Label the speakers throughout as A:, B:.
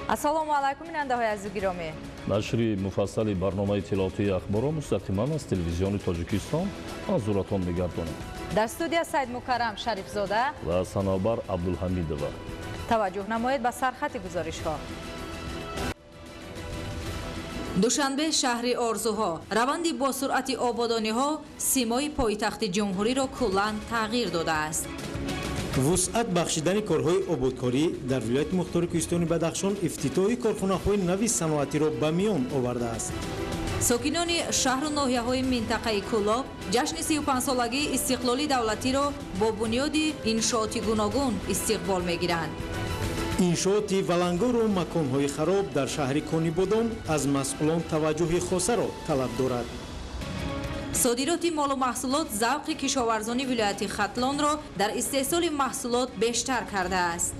A: ассалому алайкум бинандаҳои азизи гиромӣ.
B: нашри муфассали барномаи иттилоотии ахборро мустақиман аз телевизиони Тоҷикистон манзуратон мегардонем.
A: дар студия Саид Мукаррам Шарифзода
B: ва Санобар Абдулҳамидова.
A: таваҷҷӯҳ намоед ба сархати гузоришҳо. душанбе шаҳри орзуҳо. раванди босуръати ободониҳо симои пойтахти ҷумҳуриро куллан тағйир додааст.
C: вусъат бахшидани корҳои ободкорӣ дар вилояти мухтори кӯҳистони Бадахшон ифтитоҳи корхонаҳои нави саноатиро ба миён овардааст.
A: сокинони шаҳру ноҳияҳои минтақаи Кӯлоб ҷашни 35-солагии истиқлоли давлатиро бо бунёди иншооти гуногун истиқбол мегиранд.
C: иншооти валангору маконҳои хароб дар шаҳри Конибодон аз масъулон таваҷҷӯҳи хосаро талаб дорад.
A: صادراتی مال و محصولات ذوق کشاورزانی ولایت ختلان را در استحصال محصولات بیشتر کرده است.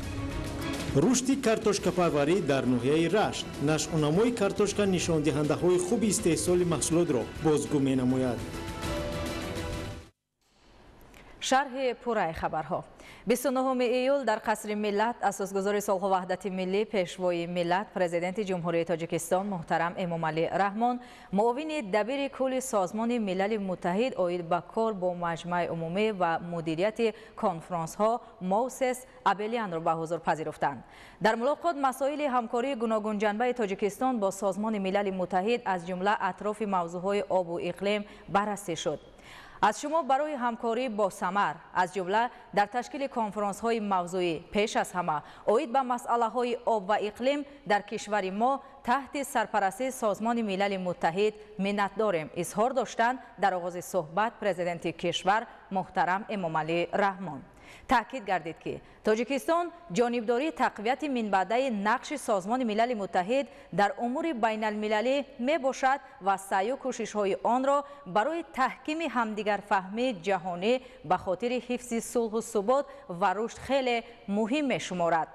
C: рушди картошкапарварӣ дар ноҳияи Рашт нашъонамои картошка нишондиҳандаҳои хуби истеҳсоли маҳсулотро бозгӯ менамояд.
A: шарҳи пурраи хабарҳо. 29 июл дар қасри миллат асосгузори солҳу ваҳдати миллӣ пешвои миллат президенти ҷумҳурии Тоҷикистон муҳтарам Эмомалӣ Раҳмон муовини дабири кулли созмони милали муттаҳид оид ба кор бо маҷмаъи умумӣ ва мудирияти конферансҳо Моусес Абелиянро ба ҳузур пазируфтанд. дар мулоқот масоили ҳамкории гуногунҷанбаи Тоҷикистон бо созмони милали муттаҳид аз ҷумла атрофи мавзӯъҳои обу иқлим баррасӣ шуд. از شما برای همکاری با ثمر از جمله در تشکیل کنفرانس‌های موضوعی پیش از همه اوید به مسئله‌های آب و اقلیم در کشور ما تحت سرپرستی سازمان ملل متحد منت داریم اظهار داشتند در آغاز صحبت پرزیدنت کشور محترم امامعلی رحمان. تأکید گردید که تاجیکستان جانبداری تقویت منبعده نقش سازمان ملل متحد در امور بین المللی می باشد و سعی و کوشش‌های آن را برای تحکیم همدیگر فهمی جهانی به خاطر حفظ صلح و ثبات و رشد خیلی مهم می شمارد.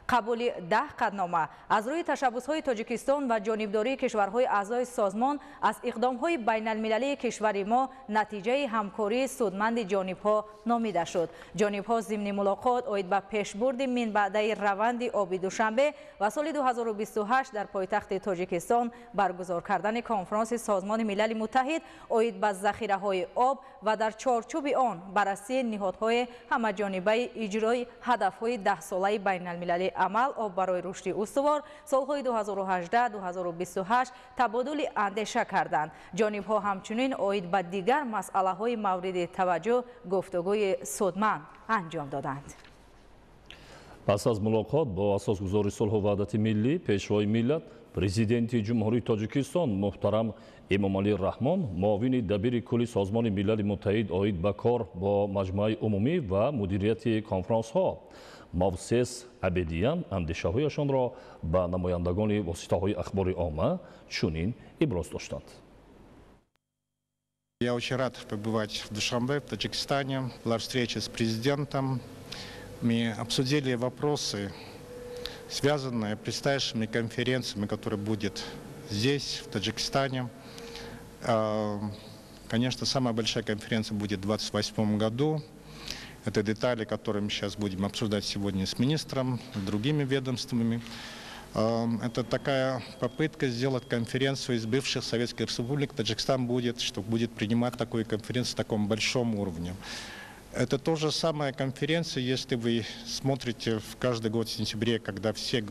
A: قبول 10 قطعنامه از روی تشبس‌های تاجیکستان و جانبداری کشورهای اعضای سازمان از اقدام‌های بین المللی کشور ما نتیجه همکاری سودمند جانب‌ها نامیده شد. جانب‌ها ضمن ملاقات اوید به پیشبرد منبعده روند آبی دوشنبه و سال 2028 در پایتخت تاجیکستان برگزار کردن کنفرانس سازمان ملل متحد اوید به ذخیره‌های آب و در چارچوب آن بررسی نهادهای همه‌جانبه اجرای هدف‌های 10 ساله بین المللی عمل آب برای رشد استوار سالهای 2018-2028 تبادل اندیشه کردند. جانب‌ها همچنین اوید به دیگر مسئله‌های مورد توجه گفتگوی سودمند انجام دادند.
B: پس از ملاقات با اساسگزار صلح و وحدت ملی پیشوای ملت پرزیدنت جمهوری تاجیکستان محترم امامعلی رحمان معاون دبیر کلی سازمان ملل متحد اوید به کار با مجمع عمومی و مدیریت کنفرانس ها موسس ابدیان اندیشه‌هایشان را به نمایندگان واسطه‌های اخبار عامه چنین ابراز داشتند.
D: Я очень рад побывать в Душанбе, в Таджикистане. Была встреча с президентом. Мы обсудили вопросы, связанные с предстоящими конференциями, которые будет здесь, в Таджикистане. Конечно, самая большая конференция будет в 2028 году. Это детали, которые мы сейчас будем обсуждать сегодня с министром, с другими ведомствами. Это такая попытка сделать конференцию из бывших советских республик. Таджикистан будет принимать такую конференцию в таком большом уровне. Это то же самая конференция, если вы смотрите в каждый год в сентябре, когда все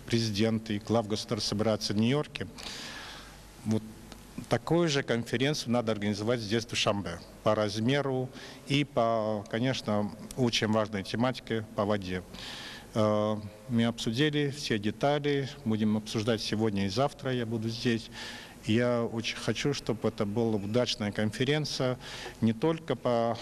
D: президенты и глав государств собираются в Нью-Йорке. Вот такую же конференцию надо организовать здесь, в Душанбе, по размеру и по, конечно, очень важной тематике, по воде. Мы обсудили все детали, будем обсуждать сегодня и завтра, я буду здесь. Я очень хочу, чтобы это была удачная конференция, не только по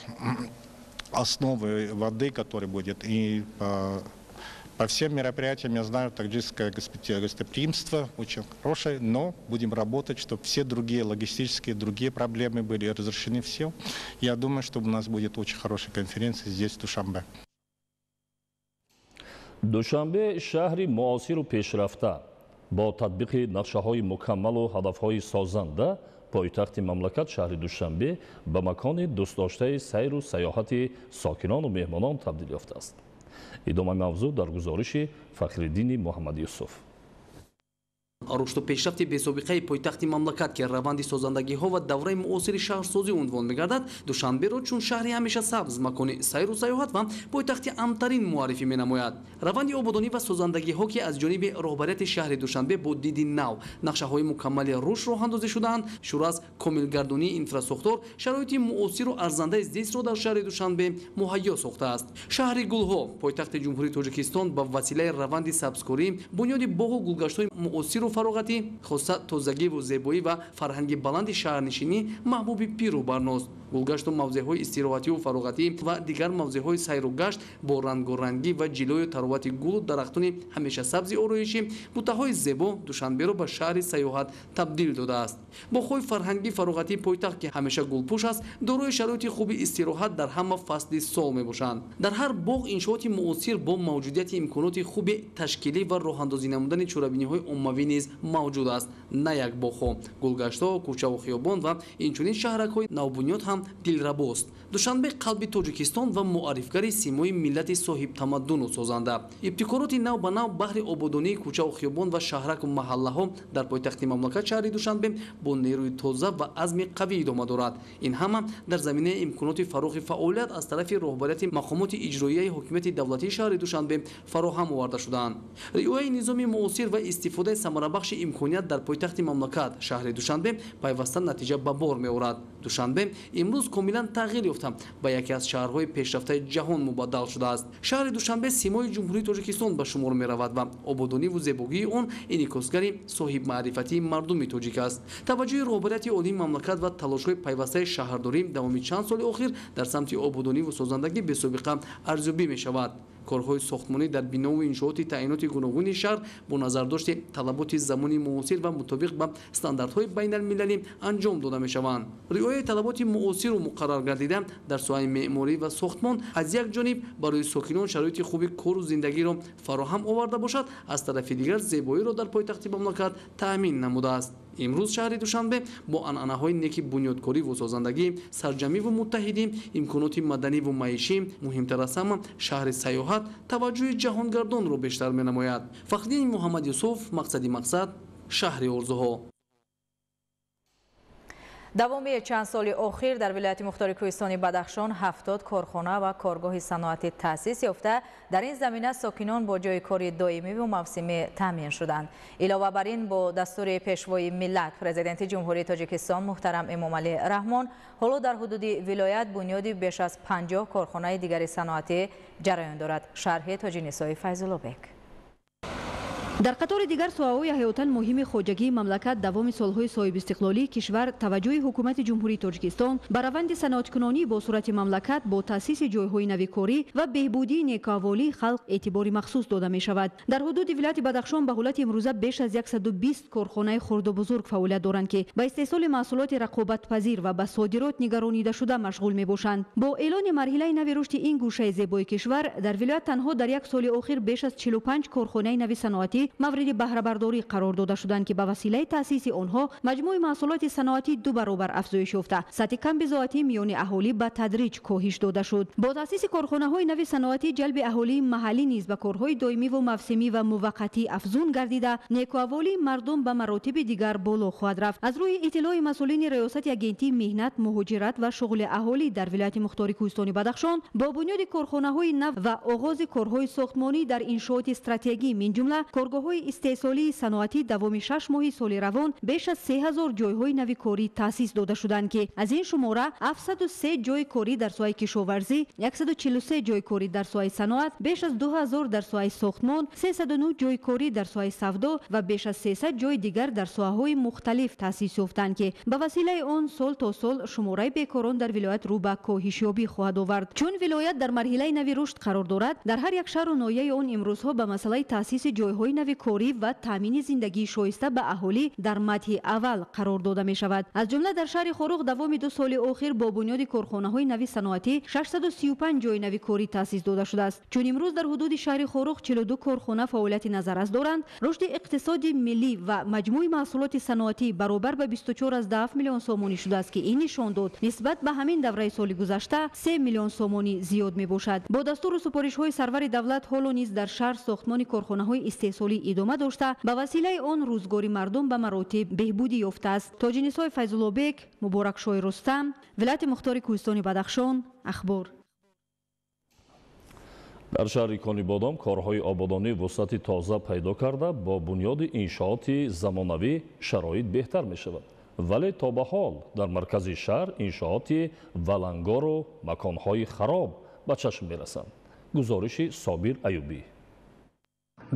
D: основе воды, которая будет, и по всем мероприятиям. Я знаю, таджикское гостеприимство очень хорошее, но будем работать, чтобы все другие логистические, другие проблемы были разрешены все. Я думаю, что у нас будет очень хорошая конференция здесь, в Душанбе.
B: душанбе шаҳри муосиру пешрафта бо татбиқи нақшаҳои мукаммалу ҳадафҳои созанда пойтахти мамлакат шаҳри душанбе ба макони дӯстдоштаи сайру саёҳати сокинону меҳмонон табдил ёфтааст. идомаи мавзӯъ дар гузориши Фахриддини Муҳаммадюсуф.
E: рушду пешрафти бесобиқаи пойтахти мамлакат ки раванди созандагиҳо ва давраи муосири шаҳрсозӣ унвон мегардад, душанберо чун шаҳри ҳамеша сабз, макони сайру саёҳат ва пойтахти амнтарин муаррифӣ менамояд. раванди ободонӣ ва созандагиҳо ки аз ҷониби роҳбарияти шаҳри Душанбе бо диди нав нақшаҳои мукаммали рушд роҳандозӣ шудаанд, шур аз комилгардонии инфраструктур, шароити муосиру арзандаи зистро дар шаҳри Душанбе муҳайё сохтааст. шаҳри гулҳо, пойтахти ҷумҳурии Тоҷикистон ба василаи раванди сабзкорӣ, бунёди боғу гулгаштҳои муосиру фароғатӣ, хоса тозагиву зебоӣ ва фарҳанги баланди шаҳрнишинӣ маҳбуби пиру барност. гулгашту мавзеъҳои истироҳативу фароғатӣ ва дигар мавзеъҳои сайру гашт бо рангорангӣ ва ҷилою таровати гулу дарахтони ҳамешасабзи ороишӣ буттаҳои зебо Душанберо ба шаҳри саёҳат табдил додааст. бо хоҳи фарҳанги фароғатии пойтахт ки ҳамеша гулпӯш аст, дорои шароити хуби истироҳат дар ҳама фасли сол мебошанд. дар ҳар боғ иншооти муосир бо мавҷудияти имконоти хуби ташкилӣ ва роҳандозӣ намудани чорабиниҳои оммавӣ низ мавҷуд аст. на як боғҳо, гулгаштҳо, кӯчаву хиёбон ва инчунин шаҳракҳои навбунёд ҳам дилрабост. Душанбе қалби Тоҷикистон ва муаррифгари симои миллати соҳибтамаддуну созанда. ибтикороти нав ба нав баҳри ободонии кӯчаву хиёбон ва шаҳраку маҳаллаҳо дар пойтахти мамлакат шаҳри Душанбе бо нерӯи тоза ва азми қавӣ идома дорад. ин ҳама дар заминаи имконоти фарохи фаъолият аз тарафи роҳбарияти мақомоти иҷроияи ҳокимияти давлатии шаҳри Душанбе фароҳам оварда шудаанд. риояи низоми муосир ва истифодаи самарабахши имконият дар пойтахти мамлакат шаҳри Душанбе пайвастан натиҷа ба бор меорад. Душанбе имрӯз комилан тағйир ёфта ба яке аз шаҳрҳои пешрафтаи ҷаҳон мубаддал шудааст. шаҳри Душанбе симои ҷумҳурии Тоҷикистон ба шумор меравад ва ободониву зебогии он инъикосгари соҳибмаърифатии мардуми тоҷик аст. таваҷҷӯҳи роҳбарияти олии мамлакат ва талошҳои пайвастаи шаҳрдорӣ давоми чанд соли охир дар самти ободониву созандагӣ бесобиқа арзёбӣ мешавад. корҳои сохтмонӣ дар бинову иншооти таъиноти гуногуни шаҳр бо назардошти талаботи замони муосир ва мутобиқ ба стандартҳои байналмилалӣ анҷом дода мешаванд. риояи талаботи муосиру муқаррар гардида дар соҳаи меъморӣ ва сохтмон аз як ҷониб барои сокинон шароити хуби кору зиндагиро фароҳам оварда бошад, аз тарафи дигар зебоиро дар пойтахти мамлакат таъмин намудааст. имрӯз шаҳри Душанбе бо анъанаҳои неки бунёдкориву созандагӣ, сарҷамиву муттаҳидӣ, имконоти маданиву маишӣ, муҳимтар аз ҳама шаҳри саёҳат таваҷҷӯҳи ҷаҳонгардонро бештар менамояд. Фахриддин Муҳаммад Юсуф, мақсади мақсад, шаҳри орзуҳо.
A: давоми чанд соли охир дар вилояти мухтори кӯҳистони Бадахшон 70 корхона ва коргоҳи саноатӣ таъсис ёфта, дар ин замина сокинон бо ҷойи кори доимӣ ва мавсимӣ таъмин шуданд. илова бар ин, бо дастури пешвои миллат, президенти ҷумҳурии Тоҷикистон муҳтарам Эмомалӣ Раҳмон ҳоло дар ҳудуди вилоят бунёди беш аз 50 корхонаи дигари саноатӣ ҷараён дорад. шарҳи Тоҷинисои Файзуллобек.
F: дар қатори дигар соҳаҳои ҳаётан муҳими хоҷагии мамлакат давоми солҳои соҳибистиқлолии кишвар таваҷҷӯҳи ҳукумати ҷумҳурии Тоҷикистон ба раванди саноаткунонӣ бо сурати мамлакат бо таъсиси ҷойҳои навикорӣ ва беҳбудии некоаволии халқ эътибори махсус дода мешавад. дар ҳудуди вилояти Бадахшон ба ҳолати имрӯза беш аз 120 корхонаи хурду бузург фаъолият доранд ки ба истеҳсоли маҳсулоти рақобатпазир ва ба содирот нигаронидашуда машғул мебошанд. бо эълони марҳилаи нави рушди ин гӯшаи зебои кишвар, дар вилоят танҳо дар як соли охир беш аз 45 корхонаи нави саноатӣ мавриди баҳрабардорӣ қарор дода шуданд ки ба василаи таъсиси онҳо маҷмӯи маҳсулоти саноатӣ 2 баробар афзоиш ёфта, сатҳи камбизоатӣ миёни аҳолӣ ба тадриҷ коҳиш дода шуд. бо таъсиси корхонаҳои нави саноатӣ ҷалби аҳолии маҳаллӣ низ ба корҳои доимиву мавсимӣ ва муваққатӣ афзун гардида, некоаволии мардум ба маротиби дигар боло хоҳад рафт. аз рӯи иттилои масъулини раёсати агентии меҳнат, муҳоҷират ва шуғли аҳолӣ дар вилояти мухтори кӯҳистони Бадахшон, бо бунёди корхонаҳои нав ва оғози корҳои сохтмонӣ дар иншооти стратегӣ, мин ҷумла коргоҳҳои истеҳсолии саноатӣ давоми 6 моҳи соли равон беш аз 3000 ҷойҳои нави корӣ таъсис дода шуданд ки аз ин шумора 703 ҷойи корӣ дар соҳаи кишоварзӣ, 143 ҷойи корӣ дар соҳаи саноат, беш аз 2000 дар соҳаи сохтмон, 309 ҷойи корӣ дар соҳаи савдо ва беш аз 300 ҷойи дигар дар соҳаҳои мухталиф таъсис ёфтанд ки ба василаи он сол то сол шумораи бекорон дар вилоят рӯ ба коҳишёбӣ хоҳад овард. чун вилоят дар марҳилаи нави рушд қарор дорад, дар ҳар як шаҳру ноҳияи он имрӯзҳо ба масъалаи таъсиси ҷойҳои нави корӣ ва таъмини зиндагии шоиста ба аҳолӣ дар матҳи аввал қарор дода мешавад. аз ҷумла дар шаҳри Хорух давоми 2 соли охир бо бунёди корхонаҳои нави саноатӣ 635 ҷойи нави корӣ таъсис дода шудааст. чун имрӯз дар ҳудуди шаҳри Хорух 42 корхона фаъолияти назаррас доранд, рушди иқтисоди миллӣ ва маҷмӯи маҳсулоти саноатӣ баробар ба 24,7 миллион сомонӣ шудааст ки ин нишон дод нисбат ба ҳамин давраи соли гузашта 3 миллион сомонӣ зиёд мебошад. бо дастуру супоришҳои сарвари давлат ҳоло низ дар шаҳр сохтмони корхонаҳои истеҳсолӣ کاری ادامه داشته به وسیله آن روزگاری مردم به مراتب بهبودی یافته است. تاج‌نسای فیض‌الله‌بک، مبارکشاه رستم، ولایت مختار کوهستان بدخشان، اخبار.
B: در شهر کنیبادام کارهای آبادانی وسعت تازه پیدا کرده با بنیاد انشاءات زمانوی شرایط بهتر می شود. ولی تا به حال در مرکز شهر انشاءات ولنگار و مکانهای خراب به چشم می رسند. گزارش صابر ایوبی.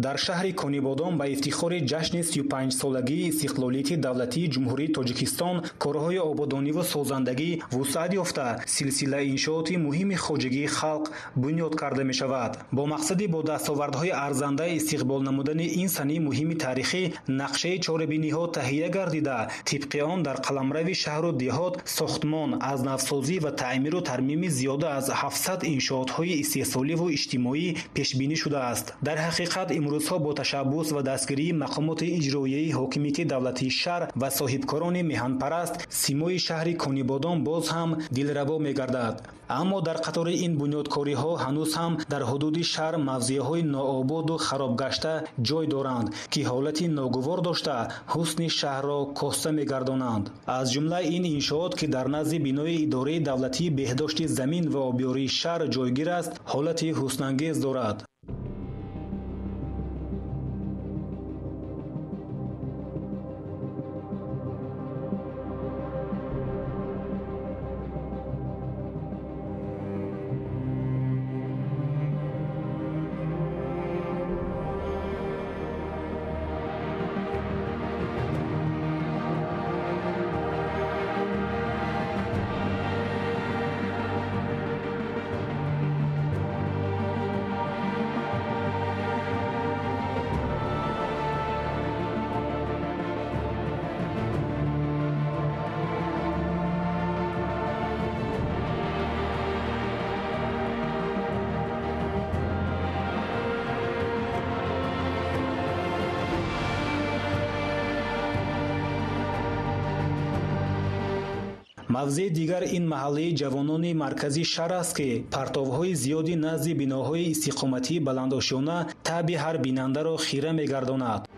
G: در شهر کنیبادام به افتخار جشن 35 سالگی استقلالیت دولتی جمهوری تاجیکستان کارهای آبادانی و سازندگی وسعت یافته سلسله انشاءات مهم خواجگی خلق بنیاد کرده می شود. با مقصد با دستاوردهای ارزنده استقبال نمودن این سنی مهم تاریخی نقشه چاربینی ها تهیه گردیده طبق آن در قلمرو شهر و دهات ساختمان از نوسازی و تعمیر و ترمیم زیاده از 700 انشاءات های استحصالی و اجتماعی پیش بینی شده است. در حقیقت امروزها با تشبث و دستگیری مقامات اجرایی حاکمیت دولتی شهر و صاحبکاران میهن‌پرست سیمای شهر کنیبادام باز هم دلربا می‌گردد. اما در قطار این بنیادکاری‌ها هنوز هم در حدود شهر موضع‌های ناآباد و خراب گشته جای دارند که حالت ناگوار داشته حسن شهر را کاسته می‌گردانند. از جمله این انشاءات که در نزد بنای اداره دولتی بهداشت زمین و آبیاری شهر جایگیر است حالت حسن‌انگیز دارد. موضع دیگر این محله جوانان مرکزی شهر است که پرتوهای زیادی نزد بناهای استقامتی بلندآشیانه طبع هر بیننده را خیره می‌گرداند.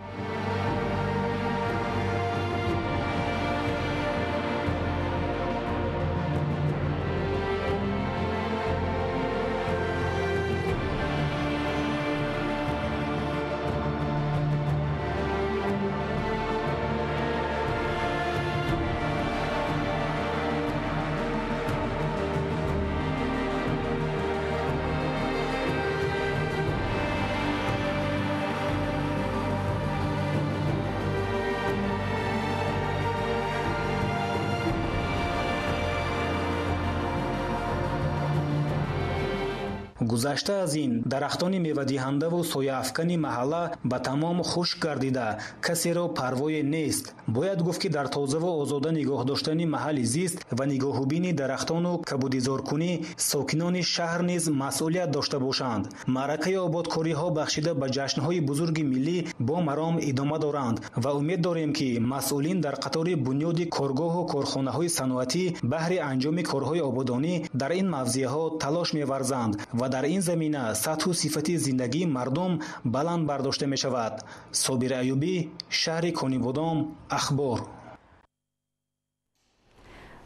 G: گذشته از این درختان میوه‌دهنده و سایه‌افکن محله به تمام خشک گردیده کسی را پروای نیست. باید گفت که در تازه و آزاده نگاه داشتن محل زیست و نگاهبین درختان و کبودیزارکنی ساکنان شهر نیز مسئولیت داشته باشند. معرکه آبادکاری ها بخشیده به جشن‌های بزرگ ملی با مرام ادامه دارند و امید داریم که مسئولین در قطار بنیاد کارگاه و کارخانه‌های صنعتی بهر انجام کارهای آبادانی در این موضع‌ها تلاش می‌ورزند و در این زمینه سطح و صفت زندگی مردم بلند برداشته می شود. صابر ایوبی، شهر کنیبادام، اخبار.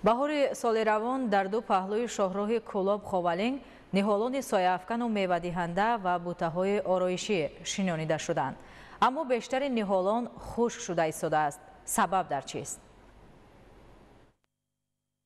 A: بهار سال روان در دو پهلوی شاهراه کلاب خاولنگ نهالان سایه‌افکن و میوه‌دهنده و بوته‌های آرایشی شنیده شدند. اما بیشتر نهالان خشک شده ایستاده است. سبب در چیست؟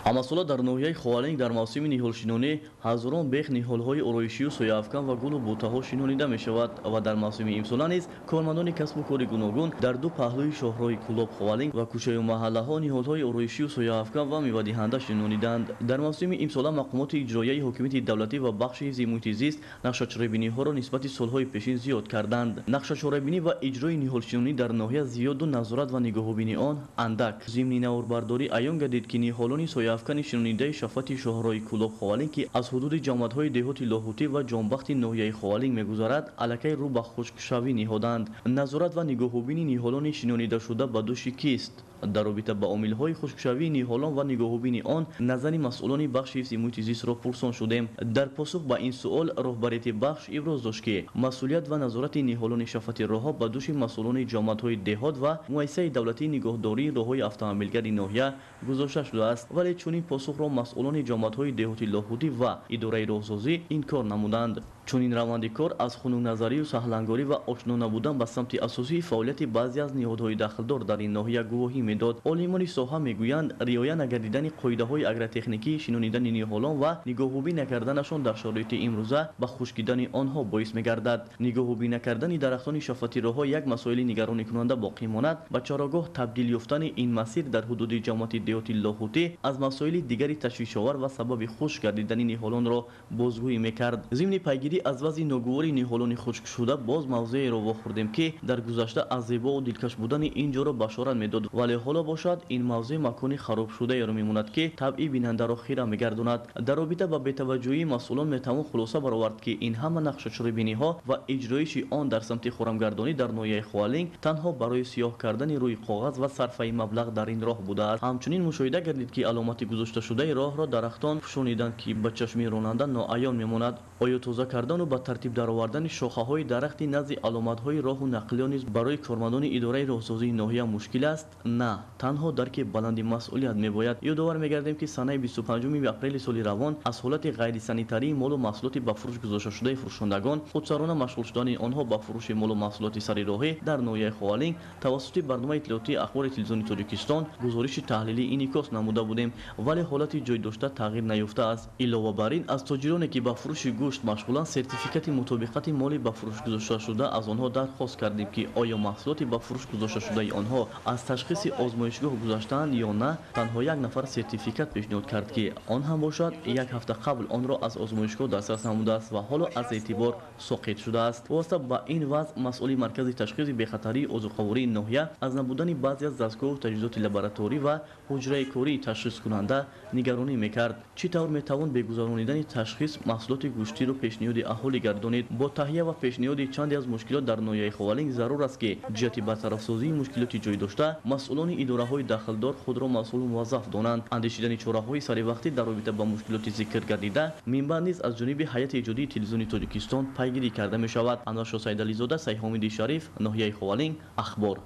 H: амасола дар ноҳияи хоалинг дар мавсими ниҳолшинонӣ ҳазорон бех ниҳолҳои оройшию сояафкан ва гулу бутаҳо шинонида мешавад ва дар мавсими имсола низ кормандони касбу кори гуногун дар ду паҳлӯи шоҳроҳи кулоб хоалинг ва кӯчаю маҳаллаҳо ниҳолҳои оройшию сояафкан ва мевадиҳанда шинониданд. дар мавсими имсола мақомоти иҷроияи ҳокимияти давлатӣ ва бахши ҳифзи муҳити зист нақшачоребиниҳоро нисбати солҳои пешин зиёд карданд. нақшачоребинӣ ва иҷрои ниҳолшинонӣ дар ноҳия зиёду назорат ва нигоҳубини он андак. зимни наврбардорӣ аён гардид ки ниҳолони соя соявкани шинонидаи шафати шоҳраи Кӯлоб Ховалин ки аз ҳудуди ҷамоатҳои деҳоти Лоҳутӣ ва ҷонбахти ноҳияи Ховалин мегузарад аллакай рӯ ба хушкшавӣ ниҳоданд. Назорат ва нигоҳубини ниҳолони шинонидашуда ба дӯши кист? дар робита ба омилҳои хушкшавии ниҳолон ва нигоҳубини он назари масъулони бахши ҳифзи муҳити зистро пурсон шудем. Дар посух ба ин суол роҳбарияти бахш иброз дошт ки масъулият ва назорати ниҳолони шафати роҳҳо ба дӯши масъулони ҷамоатҳои деҳот ва муассисаи давлатии нигоҳдории роҳҳои автомобилгари ноҳия гузошта шудааст, вале чунин посухро масъулони ҷамоатҳои деҳоти Лоҳутӣ ва идораи роҳсозӣ инкор намуданд. Чунин раванди кор аз хунукназарию саҳлангорӣ ва ошно набудан ба самти асосии фаъолияти баъзе аз ниҳодҳои дахлдор дар ин ноҳия гувоҳӣ медод. Олимони соҳа мегӯянд риоя нагардидани қоидаҳои агротехникӣ, шинонидани ниҳолон ва нигоҳубӣ накарданашон дар шароити имрӯза ба хушкидани онҳо боис мегардад. Нигоҳубӣ накардани дарахтони шафати роҳҳо як масоили нигароникунанда боқӣ монад. Ба чорагоҳ табдил ёфтани ин масир дар ҳудуди ҷамоати деҳоти Лоҳутӣ аз масоили дигари ташвишовар ва сабаби хушк гардидани ниҳолонро бозгӯӣ мекард. Зимни пайгирӣ аз вазъи ногувори ниҳолони хушкшуда боз мавзееро вохӯрдем ки дар гузашта аз зебову дилкаш будани ин ҷоро башорат медод, вале ҳоло бошад ин мавзеъ макони харобшудаеро мемонад ки табъи бинандаро хира мегардонад. Дар робита ба бетаваҷҷӯҳии масъулон метавон хулоса баровард ки ин ҳама нақшачорабиниҳо ва иҷроиши он дар самти хӯрамгардонӣ дар ноҳияи Ховалин танҳо барои сиёҳ кардани рӯи коғаз ва сарфаи маблағ дар ин роҳ будааст. Ҳамчунин мушоҳида гардид ки аломати гузошташудаи роҳро дарахтон пӯшониданд ки ба чашми ронанда ноаён мемонад. оё тоза кардану ба тартиб даровардани шохаҳои дарахти назди аломатҳои роҳу нақлиён низ барои кормандони идораи роҳсозии ноҳия мушкил аст? На, танҳо дарки баланди масъулият мебояд. ёдовар мегардем ки санаи 25 апрели соли равон аз ҳолати ғайрисанитарии молу маҳсулоти ба фурӯш гузошташудаи фурӯшандагон худсарона машғул шудани онҳо ба фурӯши молу маҳсулоти сарироҳӣ дар ноҳияи Ховалин тавассути барномаи иттилоотии ахбори телевизиони Тоҷикистон гузориши таҳлилӣ инъикос намуда будем, вале ҳолати ҷойдошта тағйир наёфтааст. Илова бар ин аз тоҷироне ки ба фурӯши гӯшт машғуланд сертификати мутобиқати моли ба фурӯш гузошташуда аз онҳо дархост кардем ки оё маҳсулоти ба фурӯш гузошташудаи онҳо аз ташхиси озмоишгоҳ гузаштаанд ё на. танҳо як нафар сертификат пешниҳод кард ки он ҳам бошад як ҳафта қабл онро аз озмоишгоҳ дастрас намудааст ва ҳоло аз эътибор соқит шудааст. вобаста ба ин вазъ масъули маркази ташхиси бехатарии озуқавории ноҳия аз набудани баъзе аз дастгоҳу таҷҳизоти лабораторӣ ва ҳуҷраи кории ташхискунанда нигаронӣ мекард. чӣ тавр метавон бе гузаронидани ташхис маҳсулоти гӯштиро пешниҳоди аҳолӣ гардонид? бо таҳия ва пешниҳоди чанде аз мушкилот дар ноҳияи Ховалин зарур аст ки ҷиҳати бартарафсозии мушкилоти ҷойдошта масъулони идораҳои дахлдор худро масъулу муваззаф донанд. андешидани чораҳои саривақтӣ дар робита ба мушкилоти зикр гардида минбаъд низ аз ҷониби ҳайати эҷодии телевизиони Тоҷикистон пайгирӣ карда мешавад. Анваршоҳ Сайдализода, Сайҳомиди Шариф, ноҳияи Ховалин, ахбор.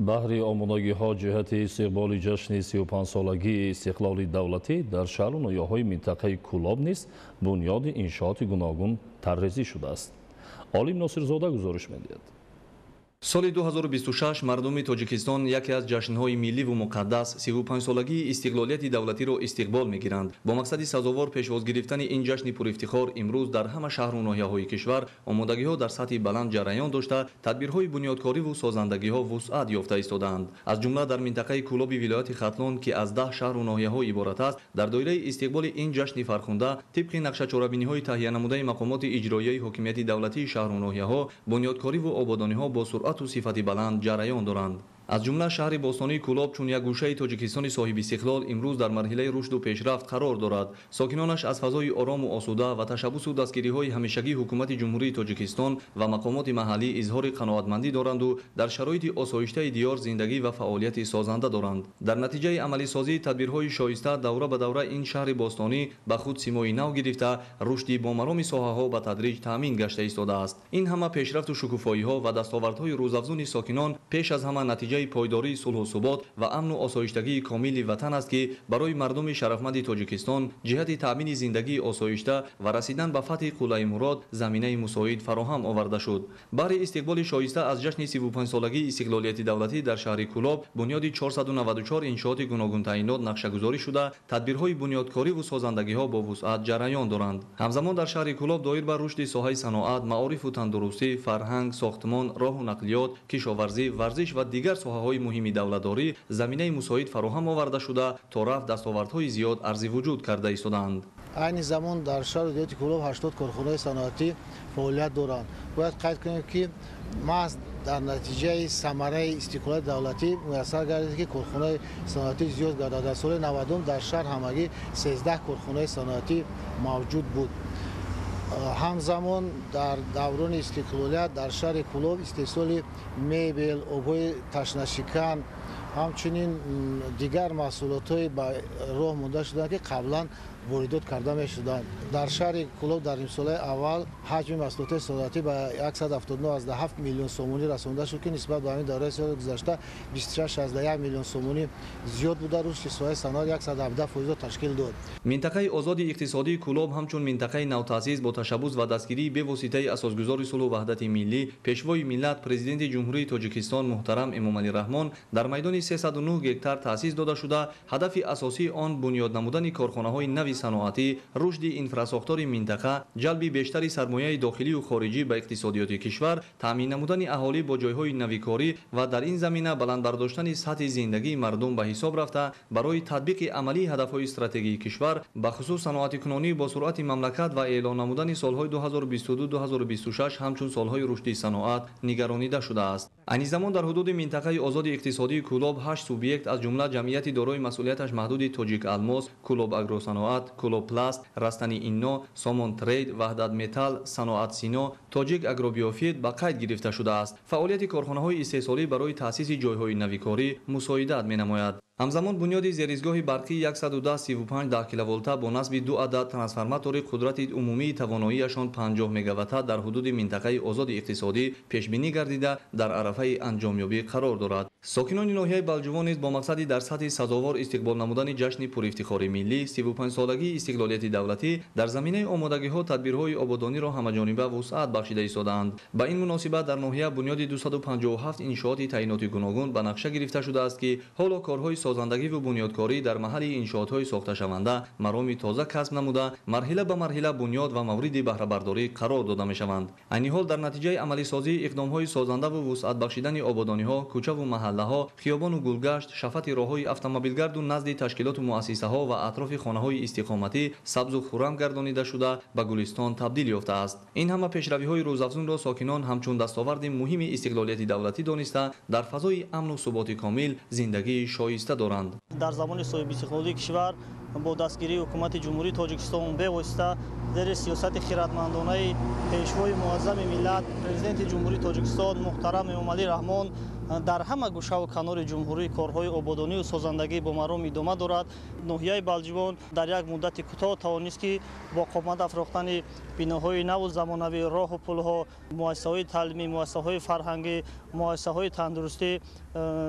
B: баҳри омодагиҳо ҷиҳати истиқболи ҷашни 35-солагии истиқлоли давлатӣ дар шаҳру ноҳияҳои минтақаи Кӯлоб низ бунёди иншооти гуногун таррезӣ шудааст. Олим Носирзода гузориш медиҳад.
I: соли 2026 мардуми Тоҷикистон яке аз ҷашнҳои милливу муқаддас 35-солагии истиқлолияти давлатиро истиқбол мегиранд. бо мақсади сазовор пешвоз гирифтани ин ҷашни пурифтихор имрӯз дар ҳама шаҳру ноҳияҳои кишвар омодагиҳо дар сатҳи баланд ҷараён дошта тадбирҳои бунёдкориву созандагиҳо вусъат ёфта истодаанд. аз ҷумла дар минтақаи Кӯлоби вилояти Хатлон ки аз 10 шаҳру ноҳияҳо иборат аст, дар доираи истиқболи ин ҷашни фархунда тибқи нақшачорабиниҳои таҳиянамудаи мақомоти иҷроияи ҳокимияти давлатии шаҳру ноҳияҳо бунёдкориву ободониҳо бо суръату сифати баланд ҷараён доранд. аз ҷумла шаҳри бостонии Кӯлоб чун як гӯшаи Тоҷикистони соҳиби истиқлол имрӯз дар марҳилаи рушду пешрафт қарор дорад. сокинонаш аз фазои орому осуда ва ташаббусу дастгириҳои ҳамешагии ҳукумати ҷумҳурии Тоҷикистон ва мақомоти маҳаллӣ изҳори қаноатмандӣ доранду дар шароити осоиштаи диёр зиндагӣ ва фаъолияти созанда доранд. дар натиҷаи амалисозии тадбирҳои шоиста давра ба давра ин шаҳри бостонӣ ба худ симои нав гирифта рушди бомароми соҳаҳо ба тадриҷ таъмин гашта истодааст. ин ҳама пешрафту шукуфоиҳо ва дастовардҳои рӯзафзуни сокинон пеш аз ҳама натиҷаи пойдории сулҳу субот ва амну осоиштагии комили ватан аст ки барои мардуми шарафманди Тоҷикистон ҷиҳати таъмини зиндагии осоишта ва расидан ба фатҳи қуллаи мурод заминаи мусоид фароҳам оварда шуд. баҳри истиқболи шоиста аз ҷашни 35-солагии истиқлолияти давлатӣ дар шаҳри Кӯлоб бунёди 494 иншооти гуногун таъйинот нақшагузорӣ шуда тадбирҳои бунёдкориву созандагиҳо бо вусъат ҷараён доранд. ҳамзамон дар шаҳри Кӯлоб доир ба рушди соҳаи саноат, маорифу тандурустӣ, фарҳанг, сохтмон, роҳу нақлиёт, кишоварзӣ, варзиш ва дигар соҳаҳои муҳими давлатдорӣ заминаи мусоид фароҳам оварда шуда то рафт дастовардҳои зиёд арзи вуҷуд карда истодаанд.
J: айни замон дар шаҳри диёти Кӯлоб 80 корхонаи саноатӣ фаъолият доранд. бояд қайд кунем ки маҳз در نتیجه ثمره استقلال دولتی میسر گردید که کارخانه صنعتی زیاد گردد. در سال 90 در شهر همگی 13 کارخانه صنعتی موجود بود. همزمان در دوران استقلالیت در شهر کلوب استحصال میبل، آبهای تشنه‌شکن، همچنین دیگر محصولات با راه مانده شدند که قبلا واردات کرده می‌شدند. در شهر کلوب در سال اول حجم محصولات صنعتی به 179.7 میلیون سومونی رسانده شد که نسبت به همین دوره سال گذشته 26.1 میلیون سومونی زیاد بوده. رشد سایه صنعت 117% تشکیل داد.
I: منطقه آزاد اقتصادی کلوب همچون منطقه نوتاسیس با تشبث و دستگیری به واسطه اساسگذار صلح و وحدت ملی پیشوای ملت پرزیدنت جمهوری تاجیکستان محترم امامعلی رحمان در میدان 309 گکتار تأسیس داده شده. هدف اساسی آن بنیاد نمودن کارخانه‌های نوی صنعتی، رشد اینفراساختور منطقه، جلب بیشتر سرمایه داخلی و خارجی به اقتصادیات کشور، تامین نمودن اهالی با جایهای نویکاری و در این زمینه بلند برداشتن سطح زندگی مردم به حساب رفته برای تطبیق عملی هدفهای استراتژیکی کشور به خصوص صنعت کنونی با سرعت مملکت و اعلان نمودن سالهای 2022-2026 همچون سالهای رشد صنعت نگرانیده شده است. این زمان در حدود منطقه آزاد اقتصادی کلوب 8 سوبیکت از جمله جمعیت دارای مسئولیتش محدود تاجیک الماس، کلوب اگروصناعت، کلوب پلاست، رستنی اینو، سامان ترید، وحدت متال، صناعت سینا، تاجیک اگروبیوفید به قید گرفته شده است. فعالیت کارخانه‌های استحصالی برای تأسیس جایهای نویکاری مساعدت می‌نماید. همزمان بنیاد زیرسگاه برقی 110-35 کیلوولت با نصب 2 عدد ترانسفورماتور قدرت عمومی تواناییشان 50 مگاوات در حدود منطقه آزاد اقتصادی پیش بینی گردیده در عرفه انجامیابی قرار دارد. ساکنان ناحیه بلجوان نیز با مقصد در سطح سزاوار استقبال نمودن جشن پرافتخار ملی 35 سالگی استقلالیت دولتی در زمینه آمادگی‌ها تدبیرهای آبادانی را همه‌جانبه وسعت بخشیده ایستادند. با این مناسبت در ناحیه بنیاد 257 انشاءات تعییناتی گوناگون به نقشه گرفته شده است که حالا کارهای سازندگی و بنیادکاری در محل انشاءات‌های ساخته شونده مرام تازه کسب نموده مرحله به مرحله بنیاد و مورد بهره برداری قرار داده می‌شوند. این حال در نتیجه عملی سازی اقدام‌های سازنده و وسعت بخشیدن آبادانی‌ها، کوچه و محله‌ها، خیابان و گلگشت، شفت راه‌های اتومبیلگرد و نزد تشکیلات و مؤسسه‌ها و اطراف خانه‌های استقامتی سبز و خرم گردانیده شده به گلستان تبدیل یافته است. این همه پیشروی‌های روزافزون را ساکنان همچون دستاورد مهم استقلالیت دولتی دانسته در فضای امن و ثبات کامل زندگی شایسته دارند.
K: در زمان صاحب استقلالی کشور با دستگیری حکومت جمهوری تاجیکستان به واسطه در سیاست خیرتمندانه پیشوای معظم ملت پرزیدنت جمهوری تاجیکستان محترم امامعلی رحمان در همه گوشه و کنار جمهوری کارهای آبادانی و سازندگی با مرام ادامه دارد. ناحیه بلجوان در یک مدت کوتاه توانست که با قامت افراختن بناهای نو و زمانوی راه و پلها، مؤسسه‌های تعلیمی، مؤسسه‌های فرهنگی، مؤسسه‌های تندرستی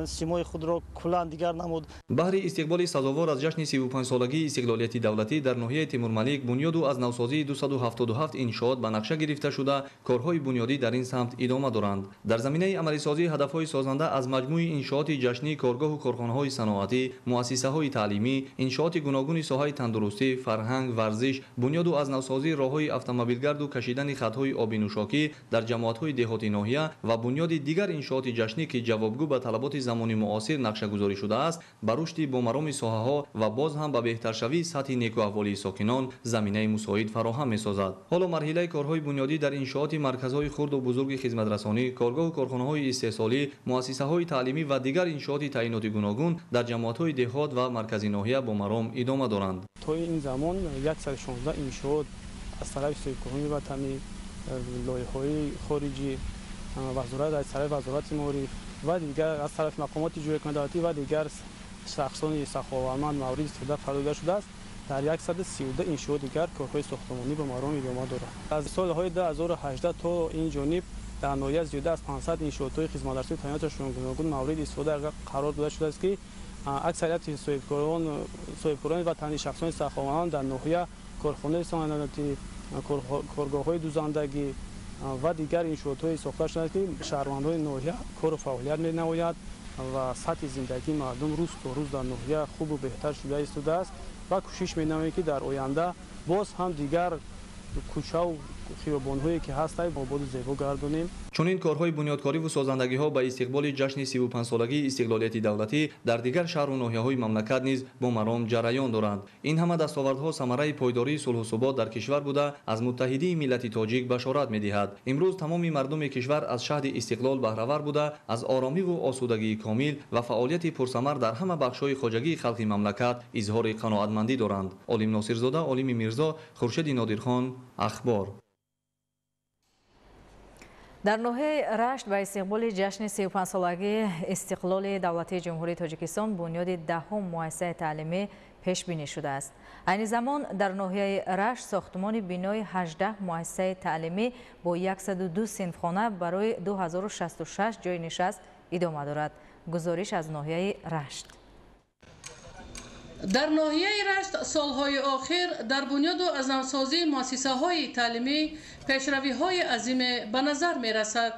K: سیمای خود را کلاً دیگر نمود.
I: بهر استقبال سزاوار از جشن 35 سالگی استقلالیت دولتی در ناحیه تیمورملیک بنیاد و از نوسازی 277 انشاءات به نقشه گرفته شده کارهای بنیادی در این سمت ادامه دارند. در زمینه عملی سازی هدف‌های سازنده از مجموع انشاءات جشنی، کارگاه و کارخانه‌های صنعتی، مؤسسه‌های تعلیمی، انشاءات گوناگون ساحه تندرستی، فرهنگ، ورزش، بنیاد و از نوسازی راه‌های اتومبیلگرد و کشیدن خط‌های آبی نوشاکی در جماعت‌های دهاتی ناحیه و بنیاد دیگر انشاءات جشنی که جوابگو به طلبات زمانی معاصر نقشه گذاری شده است، بر رشد با مرام ساحه‌ها و باز هم به بهترشوی سطح نیک و احوالی ساکنان زمینه مساعد فراهم می‌سازد. حالا مرحله کارهای بنیادی در انشاءات مرکزهای خرد و بزرگ خدمت رسانی، کارگاه و کارخانه‌های استحصالی، مؤسسه‌های تعلیمی و دیگر انشاءات تعییناتی گوناگون در جماعت‌های دهات و مرکزی ناحیه با مرام ادامه دارند.
K: تا این زمان 116 انشاءات از طرف سازمان وطنی، لایحه‌های خارجی، وزارت از طرف وزارت معارف و دیگر از طرف مقامات اجرایی کننده و دیگر شخصان سخاوتمند مورد استفاده قرار داده شده است. در 132 انشاء دیگر کارهای ساختمانی به مرام ادامه دارد. از سال‌های 2018 تا این جانب در ناحیه زیاده از 500 انشاءات خدمت‌رسانی تعییناتشون گوناگون مورد استفاده قرار داده شده است که اکثریت صاحبکاران و تنی شخصان سخاوتمند در ناحیه کارخانه صنعتی، کارگاه‌های دوزندگی و دیگر انشاءات ساخته شده که شهروندان ناحیه کار و فعالیت می‌نماید و سطح زندگی مردم روز تا روز در ناحیه خوب و بهتر شده ایستاده است و کوشش می‌نماییم که در آینده باز هم دیگر کوچه و خیابان‌هایی که هست آباد و زیبا گردونیم.
I: چنین کارهای بنیادکاری و سازندگی‌ها به استقبال جشن 35 سالگی استقلالیت دولتی در دیگر شهر و ناحیه‌های مملکت نیز با مرام جریان دارند. این همه دستاوردها ثمره پایداری صلح و ثبات در کشور بوده از متحدی ملت تاجیک بشارت می‌دهد. امروز تمام مردم کشور از شهد استقلال بهره‌ور بوده از آرامی و آسودگی کامل و فعالیت پرثمر در همه بخش‌های خواجگی خلق مملکت اظهار قناعتمندی دارند. عالم ناصرزاده، عالم میرزا، خورشید نادرخان، اخبار.
A: در ناحیه رشت به استقبال جشن 35 سالگی استقلال دولتی جمهوری تاجیکستان بنیاد دهم مؤسسه تعلیمی پیش بینی شده است. این زمان در ناحیه رشت ساختمان بینای 18 مؤسسه تعلیمی با 102 صنفخانه برای 2066 جای نشست ادامه دارد. گزارش از ناحیه رشت.
L: در ناحیه رشت سالهای آخر در بنیاد و از نوسازی مؤسسه‌های تعلیمی پیشروی‌های عظیم به نظر می‌رسد.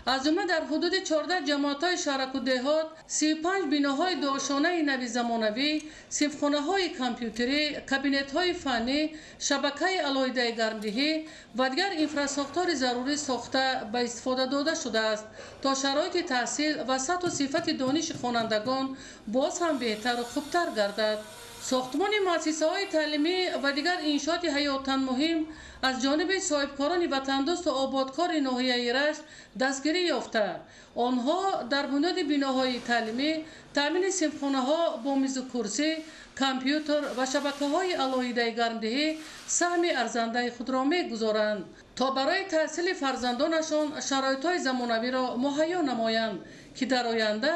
L: از جمله در حدود 14 جماعت‌های شهرک و دهات 35 بیناهای دوشانه نوی زمانوی، صنفخانه‌های کامپیوتری، کابینت‌های فنی، شبکه علایده گرمدهی و دیگر اینفراساختار ضروری ساخته به استفاده داده شده است تا شرایط تحصیل و سطح و صفت دانش خوانندگان باز هم بهتر و خوبتر گردد. ساختمان مؤسسه‌های تعلیمی و دیگر انشاءات حیاتاً مهم از جانب صاحبکاران وطندوست و آبادکار ناحیه رشت دستگیری یافته. آنها در بنیاد بیناهای تعلیمی، تامین صنفخانه‌ها با میز و کرسی، کامپیوتر و شبکه‌های علایده گرمدهی سهم ارزنده خود را می‌گذارند تا برای تحصیل فرزندانشان شرایط‌های زمانوی را مهیا نمایند که در آینده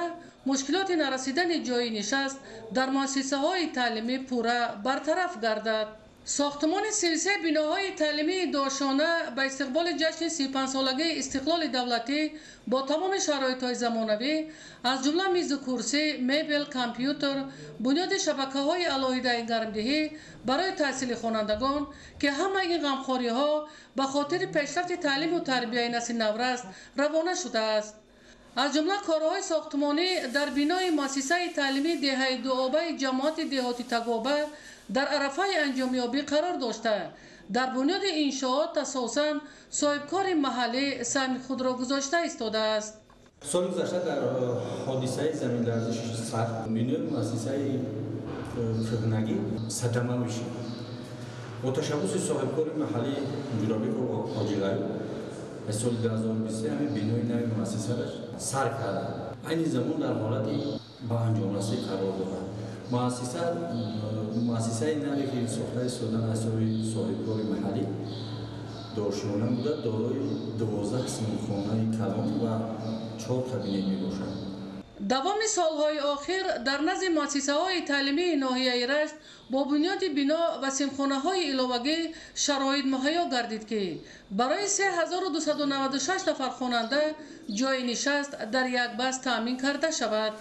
L: مشکلات نرسیدن جای نشست در مؤسسه‌های تعلیمی پورا برطرف گردد. ساختمان سلسله بیناهای تعلیمی دوشانه به استقبال جشن 35 سالگی استقلال دولتی با تمام شرایط‌های زمانوی از جمله میز و کرسی، مبل، کامپیوتر، بنیاد شبکه‌های علایده گرمدهی برای تحصیل خوانندگان که همه این غمخواری‌ها به خاطر پیشرفت تعلیم و تربیت نسل نورست روانه شده است. از جمله کارهای ساختمانی در بینای مؤسسه تعلیمی دهه دوآبه جماعت دهاتی تگابه در عرفه انجامیابی قرار داشته. در بنیاد انشاءات اساساً صاحبکار محلی سهم خود را گذاشته ایستاده است.
M: سال گذشته در حادثه زمین لرزش سر بینای مؤسسه خبنگی صدمه میشه. با تشبوس صاحبکار محلی جورابی و حاجی‌غری از سال 2023 همین بینای نوی مؤسسه را سر کرده. این زمان در حالتی با انجام رسی قرار دارد. مؤسسه نوی که ساخته شدن از صاحبکار محلی دارشانه بوده، دارای 12 صنفخانه کلان و 4 کابینه میباشد.
L: دوام سالهای آخر در نزد مؤسسه‌های تعلیمی ناحیه رشت با بنیاد بنا و صنفخانه‌های علاوگی شرایط مهیا گردید که برای 3296 نفر خواننده جای نشست در یک بس تامین کرده شود.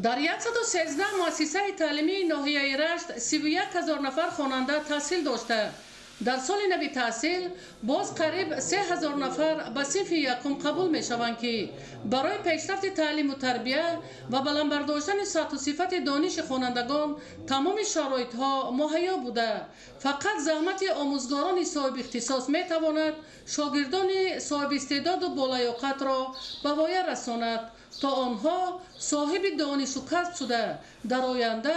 L: در 113 مؤسسه تعلیمی ناحیه رشت 31000 نفر خواننده تحصیل داشته. در سال نوی تحصیل باز قریب 3000 نفر به صنف یکم قبول می شوند که برای پیشرفت تعلیم و تربیت و بلند برداشتن سطح و صفت دانش خوانندگان تمام شرایط ها مهیا بوده. فقط زحمت آموزگاران صاحب اختصاص می تواند شاگردان صاحب استعداد و بالیاقت را به پایان رساند تا آنها صاحب دانش و کسب شده در آینده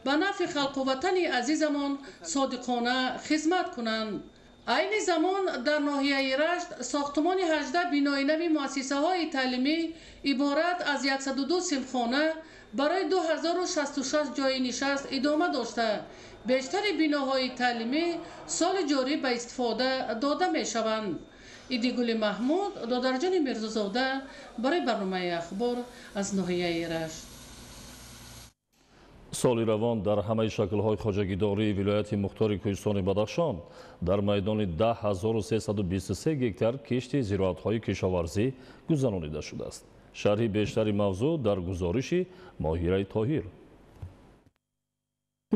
L: به نفع خلق و وطن عزیزمان صادقانه خدمت کنند. عین زمان در ناحیه رشت ساختمان 18 بینای نوی مؤسسه های تعلیمی عبارت از 102 صنفخانه برای 2066 جای نشست ادامه داشته. بیشتر بیناهای تعلیمی سال جاری به استفاده داده می شوند. ایدیگل محمود، دادرجان میرزازاده برای برنامه اخبار از ناحیه رشت.
B: سالی روان در همه شکل‌های خواجگیداری ولایت مختار کوهستان بدخشان در میدان 10323 گکتار کشت زراعت‌های کشاورزی گذرانیده شده است. شرح بیشتری موضوع در گزارش ماهیره طاهر.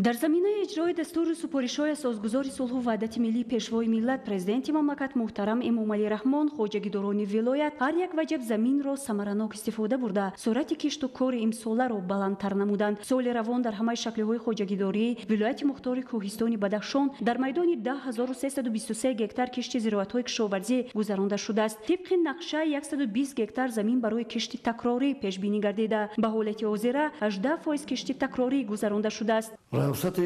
F: در زمینه اجرای دستور سپارش‌های اساسگذاری صلح و وحدت ملی پیشوای ملت پرزیدنت مملکت محترم امامعلی رحمان خوجگیدارانی ولایت هر یک وجب زمین را ثمراناک استفاده برده سرعت کشت و کار امساله را بلندتر نمودند. سال روان در همه شکل‌های خوجگیداری ولایت مختار کوهستان بدخشان در میدان 10323 گکتار کشت زراعت‌های کشاورزی گذرانده شده است. طبق نقشه 120 گکتار زمین برای کشت تکراری پیش بینی گردیده. به حالت حاضر 18% کشت تکراری گذرانده شده است.
N: ریاست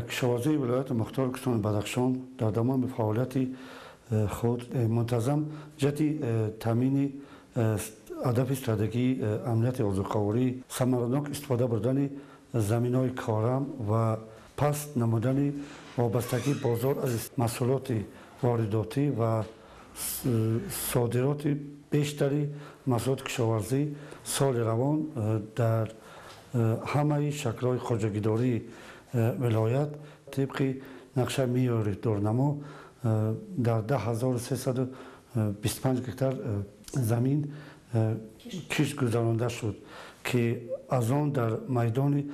N: کشاورزی ولایت مختار کوهستان بدخشان در تمام فعالیت خود منتظم جهت تامین هدف استراتژی امنیت غذاخوری ثمراناک استفاده بردن زمین‌های کارم و پس نمودن وابستگی بازار از محصولات وارداتی و صادرات بیشتری محصولات کشاورزی سال روان در همه شکل‌های خوجگیداری ولایت طبق نقشه معیاری دورنما در 10325 گکتار زمین کشت گذرانده شد که از آن در میدان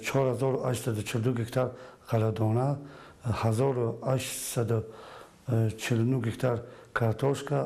N: 4842 گکتار غله‌دانه 1849 گکتار کارتوشکا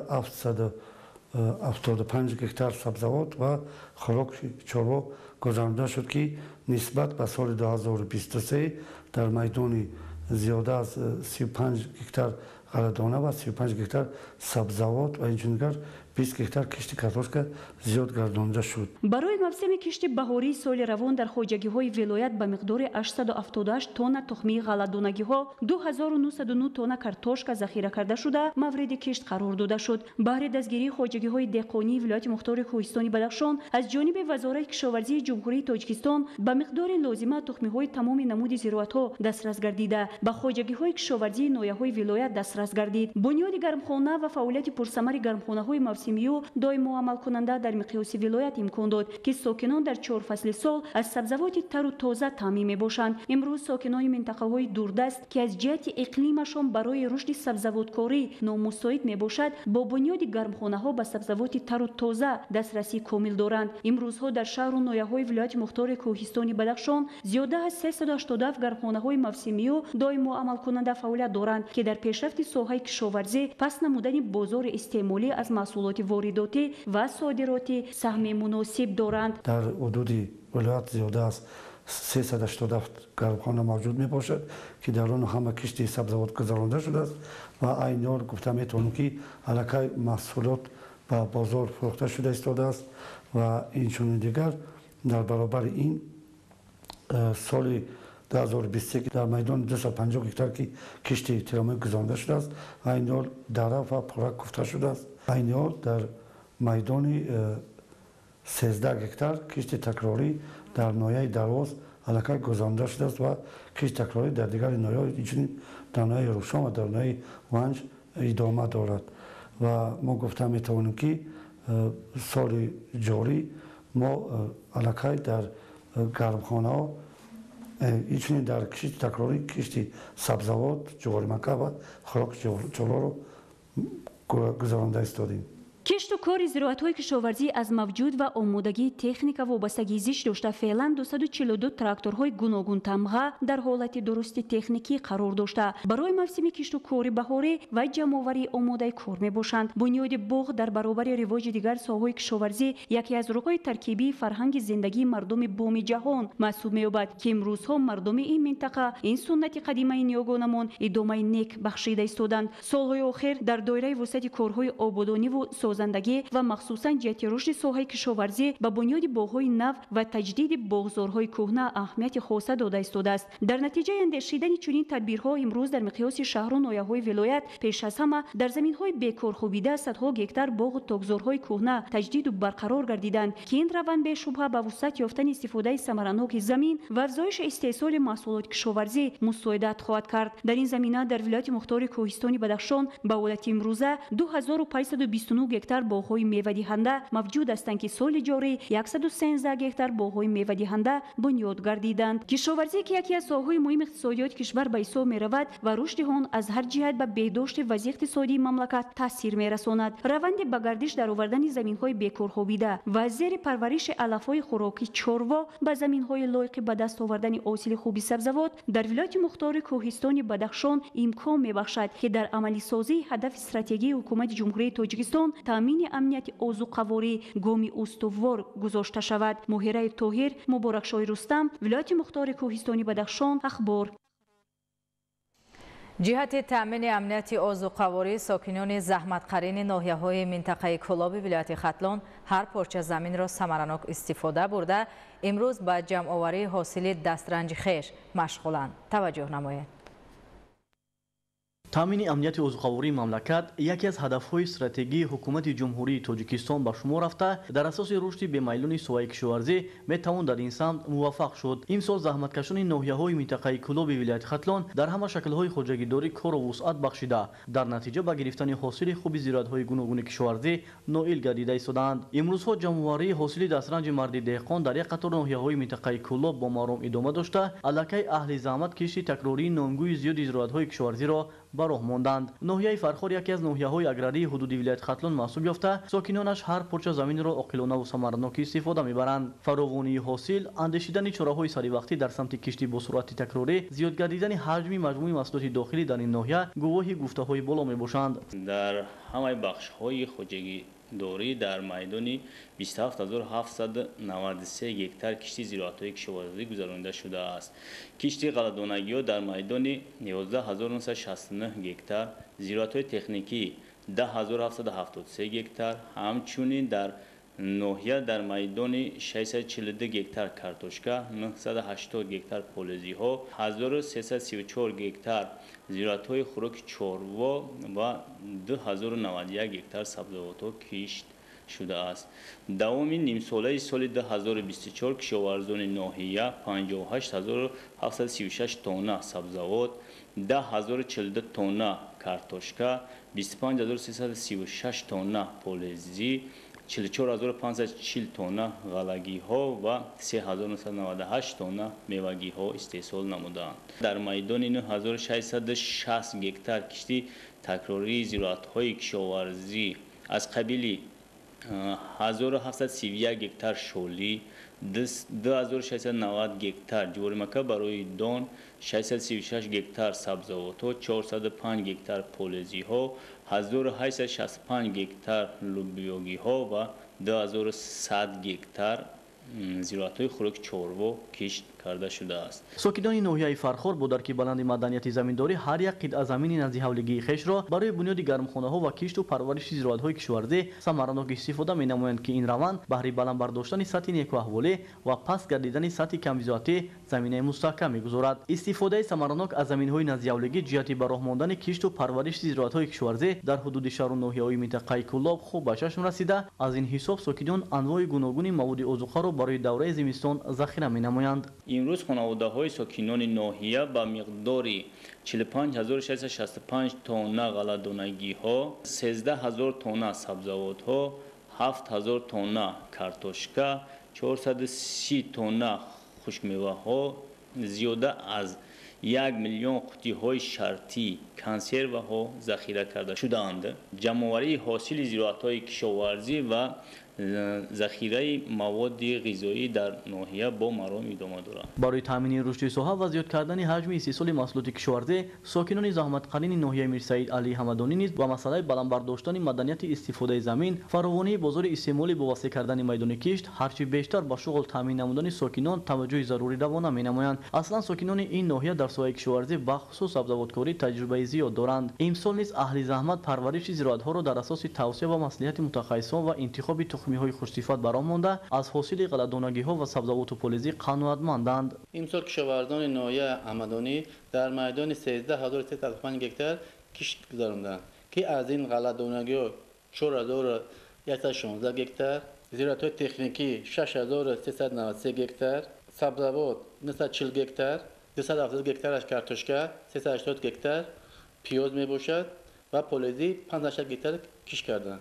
N: 775 گکتار سبزیجات و خوراک چاروا گذرانده شد که نسبت به سال 2023 در میدان زیاده از 35 گکتار غله‌دانه و 35 گکتار سبزیجات و اینجور 20 گکتار کشت کارتوشکا زیاد گردانده شد.
F: برای موسم کشت بهاری سال روان در خوجگی‌های ولایت به مقدار 878 تن تخمی غله‌دانگی‌ها 2909 تن کارتوشکا ذخیره کرده شده مورد کشت قرار داده شد. بهر دستگیری خوجگی‌های دهقانی ولایت مختار کوهستان بدخشان از جانب وزارت کشاورزی جمهوری تاجیکستان به مقدار لازمه تخمی‌های تمام نمود زراعت‌ها دسترس گردیده به خوجگی‌های کشاورزی نویاهای ولایت دسترس گردید. بنیاد گرمخانه و فعالیت پرثمر گرمخانه‌های موسمی و دائم عمل کننده در مقیاس ولایت امکان داد که ساکنان در 4 فصل سال از سبزیجات تر و تازه تامین می‌باشند. امروز ساکنان منطقه‌های دوردست که از جهت اقلیمشان برای رشد سبزیجاتکاری نامساعد میباشد با بنیاد گرمخانه‌ها به سبزیجات تر و تازه دسترسی کامل دارند. امروزها در شهر و نویاهای ولایت مختار کوهستان بدخشان زیاده از 387 گرمخانه‌های موسمی و دائم عمل کننده فعالیت دارند که در پیشرفت ساحه کشاورزی پس نمودن بازار استعمالی از محصولات وارداتی و صادراتی سهم مناسب دارند.
N: در حدود ولایت زیاده از 387 گرمخانه موجود می باشد که در آن همه کشت سبزیجات گذرانده شده است و عین حال گفته می توانم که علاقه محصولات به بازار فروخته شده ایستاده است و این چنین دیگر در برابر این سال 2023 در میدان 250 گکتار که کشت ترامی گذرانده شده است عین حال دره و پورک گفته شده است. عین حال در میدان 13 گکتار کشت تکراری در ناحیه درواز علاقه گذرانده شده است و کشت تکراری در دیگر ناحیه‌های اینچنین در ناحیه روشان و در ناحیه ونج ادامه دارد و ما گفته می توانیم که سال جاری ما علاقه در گرمخانه ها اینچنین در کشت تکراری کشت سبزیجات جوارمکه و خوراک چاروا رو گذرانده ایستادیم.
F: کشت و کار زراعت‌های کشاورزی از موجود و آمادگی تکنیک وابستگی زیست داشته فعلا 242 تراکتورهای گوناگون تمغه در حالت درست تکنیکی قرار داشته برای موسم کشت و کار بهاری و جمع‌آوری آماده کار می‌باشند. بنیاد باغ در برابر رواج دیگر ساحه‌های کشاورزی یکی از رکن ترکیبی فرهنگ زندگی مردم بوم جهان محسوب می‌یابد که امروزها مردم این منطقه این سنت قدیمی نیاگانمان ادامه نیک بخشیده ایستادند. سال‌های اخیر در دایره وسعت کارهای آبادانی و سازندگی و مخصوصاً جهت رشد ساحه کشاورزی به بنیاد باغ‌های نو و تجدید باغزارهای کهنه اهمیت خاصه داده ایستاده است. در نتیجه اندیشیدن چنین تدبیرها امروز در مقیاس شهر و ناحیه‌های ولایت پیش از همه در زمین‌های بیکار خوابیده صدها گکتار باغ و تاکزارهای کهنه تجدید و برقرار گردیدند که این روند به شبهه به وسعت یافتن استفاده ثمراناک زمین و افزایش استحصال محصولات کشاورزی مساعدت خواهد کرد. در این زمینه در ولایت مختار کوهستان بدخشان به حالت امروزه 2529 گکتار
O: گکتار باغ‌های میوه‌دهنده موجود هستند که سال جاری 113 گکتار باغ‌های میوه‌دهنده بنیاد گردیدند. کشاورزی که یکی از ساحه‌های مهم اقتصادیات کشور به حساب می‌رود و رشد آن از هر جهت به بهداشت وضع اقتصادی مملکت تاثیر می‌رساند. روند به گردش درآوردن زمین‌های بیکارخوابیده و زیر پرورش علف‌های خوراکی چاروا به زمین‌های لایق به دست آوردن حاصل خوب سبزیجات در ولایت مختار کوهستان بدخشان امکان می‌بخشد که در عملی سازی هدف استراتژی حکومت جمهوری تاجیکستان تامین امنیت آذوقه‌واری گام استوار گذاشته شود. مهره طاهر، مبارکشاه رستم، ولایت مختار کوهستانی بدخشان. اخبار.
A: جهت تأمین امنیت آذوقه‌واری ساکنان زحمت‌قرین ناحیه‌های منطقه کلاب ولایت ختلان هر پارچه زمین را ثمرناک استفاده برده امروز به جمع‌آوری حاصل دسترنج خویش مشغولند. توجه نمایید.
H: تامین امنیت آذوقه‌واری مملکت یکی از هدف‌های استراتژی حکومت جمهوری تاجیکستان به شمار رفته در اساس رشد بی‌میلان سوای کشاورزی میتوان در این سمت موفق شد. امسال زحمتکشان ناحیه‌های منطقه کلاب ولایت ختلان در همه شکل‌های خودجگیداری کار و وسعت بخشیده در نتیجه به گرفتن حاصل خوب زراعت‌های گوناگون کشاورزی نائل گردیده ایستادند. امروزها جمع‌آوری حاصل دسترنج مرد دهقان در یک قطار ناحیه‌های منطقه کلاب با مرام ادامه داشته الکی اهل زحمت کشتی تکراری نامگوی زیاد زراعت‌های کشاورزی را به راه ماندند. ناحیه فرخار یکی از ناحیه‌های اگراری حدود ولایت ختلان محسوب یافته ساکنانش هر پارچه زمین را عاقلانه و ثمرناک استفاده می‌برند. فراوانی حاصل، اندیشیدن چراهای سری وقتی در سمت کشتی با سرعت تکراری، زیاد گردیدن حجم مجموعی محصولات داخلی در این ناحیه گواهی گفته‌های بالا می‌باشند.
P: در همه بخش‌های خودجگی دوری در میدان 27793 گکتار کشتی زراعت‌های کشاورزی گذرانده شده است. کشتی غله‌دانگی‌ها در میدان 11969 گکتار، زراعت‌های تکنیکی 10773 گکتار، همچنین در ناحیه در میدان 642 گکتار کارتوشکا، 980 گکتار پولزی‌ها، 1334 گکتار زراعت‌های خوراک چاروا و 2091 گکتار سبزیجات کشت شده است. دوام نیم ساله سال 2024 کشاورزان ناحیه 58736 تن سبزیجات، 10042 تن کارتوشکا، 25336 تن پولزی، 44540 تن غلگی ها و 3998 تن میوگی ها استحصال نمودند. در میدان 9660 گکتار کشتی تکراری زراعت های کشاورزی از قبیل 1731 گکتار شولی، 2690 گکتار جوریمکه برای دان، 636 گکتار سبزیجات، 405 گکتار پولزی ها، 1865 گکتار لوبیاگی ها و 2100 گکتار زراعت‌های خوراک چاروا کشت کرده شده است.
H: ساکنان ناحیه فرخار با درک بلند مدنیت زمینداری هر یک قطعه زمین نزد حولگی خویش را برای بنیاد گرمخانه‌ها و کشت و پرورش زراعت‌های کشاورزی ثمرناک استفاده می‌نمایند که این روند بهره بلند برداشتن سطح نیک و احوالی و پست گردیدن سطح کم‌زیادی زمینه مستحکم می‌گذارد. استفاده ثمرناک از زمین‌های نزد حولگی جهت به راه ماندن کشت و پرورش زراعت‌های کشاورزی در حدود شهر و ناحیه‌های منطقه کلاب خوب به چشم رسیده. از این حساب ساکنان انواع گوناگون مواد عضوخوار را برای دوره زمستان ذخیره می‌نمایند.
P: امروز خانواده‌های ساکنان ناحیه با مقداری 45665 تن غله‌دانگی‌ها، 13000 تن سبزیجات، 7000 تن کارتوشکا، 430 تن خشک‌میوه‌ها، زیاده از 1 میلیون قوطی‌های شرطی کنسروها ذخیره کرده شده‌اند. جمع‌آوری حاصل زراعت‌های کشاورزی و ذخیره مواد غذایی در ناحیه با مرام ادامه دارد.
H: برای تامین رشد ساحه و زیاد کردن حجم استحصال محصولات کشاورزی، ساکنان زحمت‌قرین ناحیه میرسعید علی حمدانی نیز با مسئله بلند برداشتن مدنیت استفاده زمین، فراوانی بازار استعمال با وسیع کردن میدان کشت، هرچی بیشتر با شغل تامین نمودن ساکنان توجه ضروری روانه می‌نمایند. اصلا ساکنان این ناحیه در ساحه کشاورزی به خصوص سبزیجاتکاری تجربه زیاد دارند. امسال نیز اهل زحمت پرورش زراعت‌ها را در اساس توصیه و مصلحت متخصصان و انتخاب تخمی‌های خوش‌صفت برآ مانده از حاصل غله‌دانگی‌ها و سبزیجات و پولزی قناعتمندند.
Q: امسال کشاورزان ناحیه حمدانی در میدان 13305 گکتار کشت گذراندند که از این غله‌دانگی‌ها 4116 گکتار، زراعت‌های تکنیکی 6393 گکتار، سبزیجات 940 گکتار، 270 گکتارش کارتوشکا، 380 گکتار پیاز میباشد و پولزی 58 گکتار کشت کردند.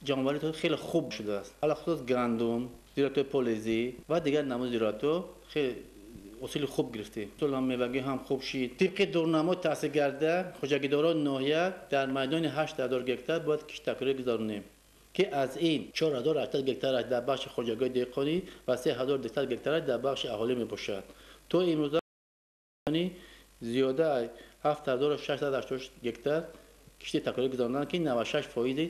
Q: جانوری تو خیلی خوب شده است. علاوه خصوص گندم، زیراتو پولزی و دیگر نمو زیراتو خیلی اصول خوب گرفته. طول هم میوگی هم خوب شید. طبق دورنما تأسیس کرده خوجگیداران ناحیه در میدان 8000 گکتار باید کشت تکراری گذارونیم که از این 4800 گکتار در بخش خوجگی دهقانی و 3200 گکتار در بخش اهالی می باشد. تو امروز زیاده 7688 گکتار کشتی تکراری گذاروندن که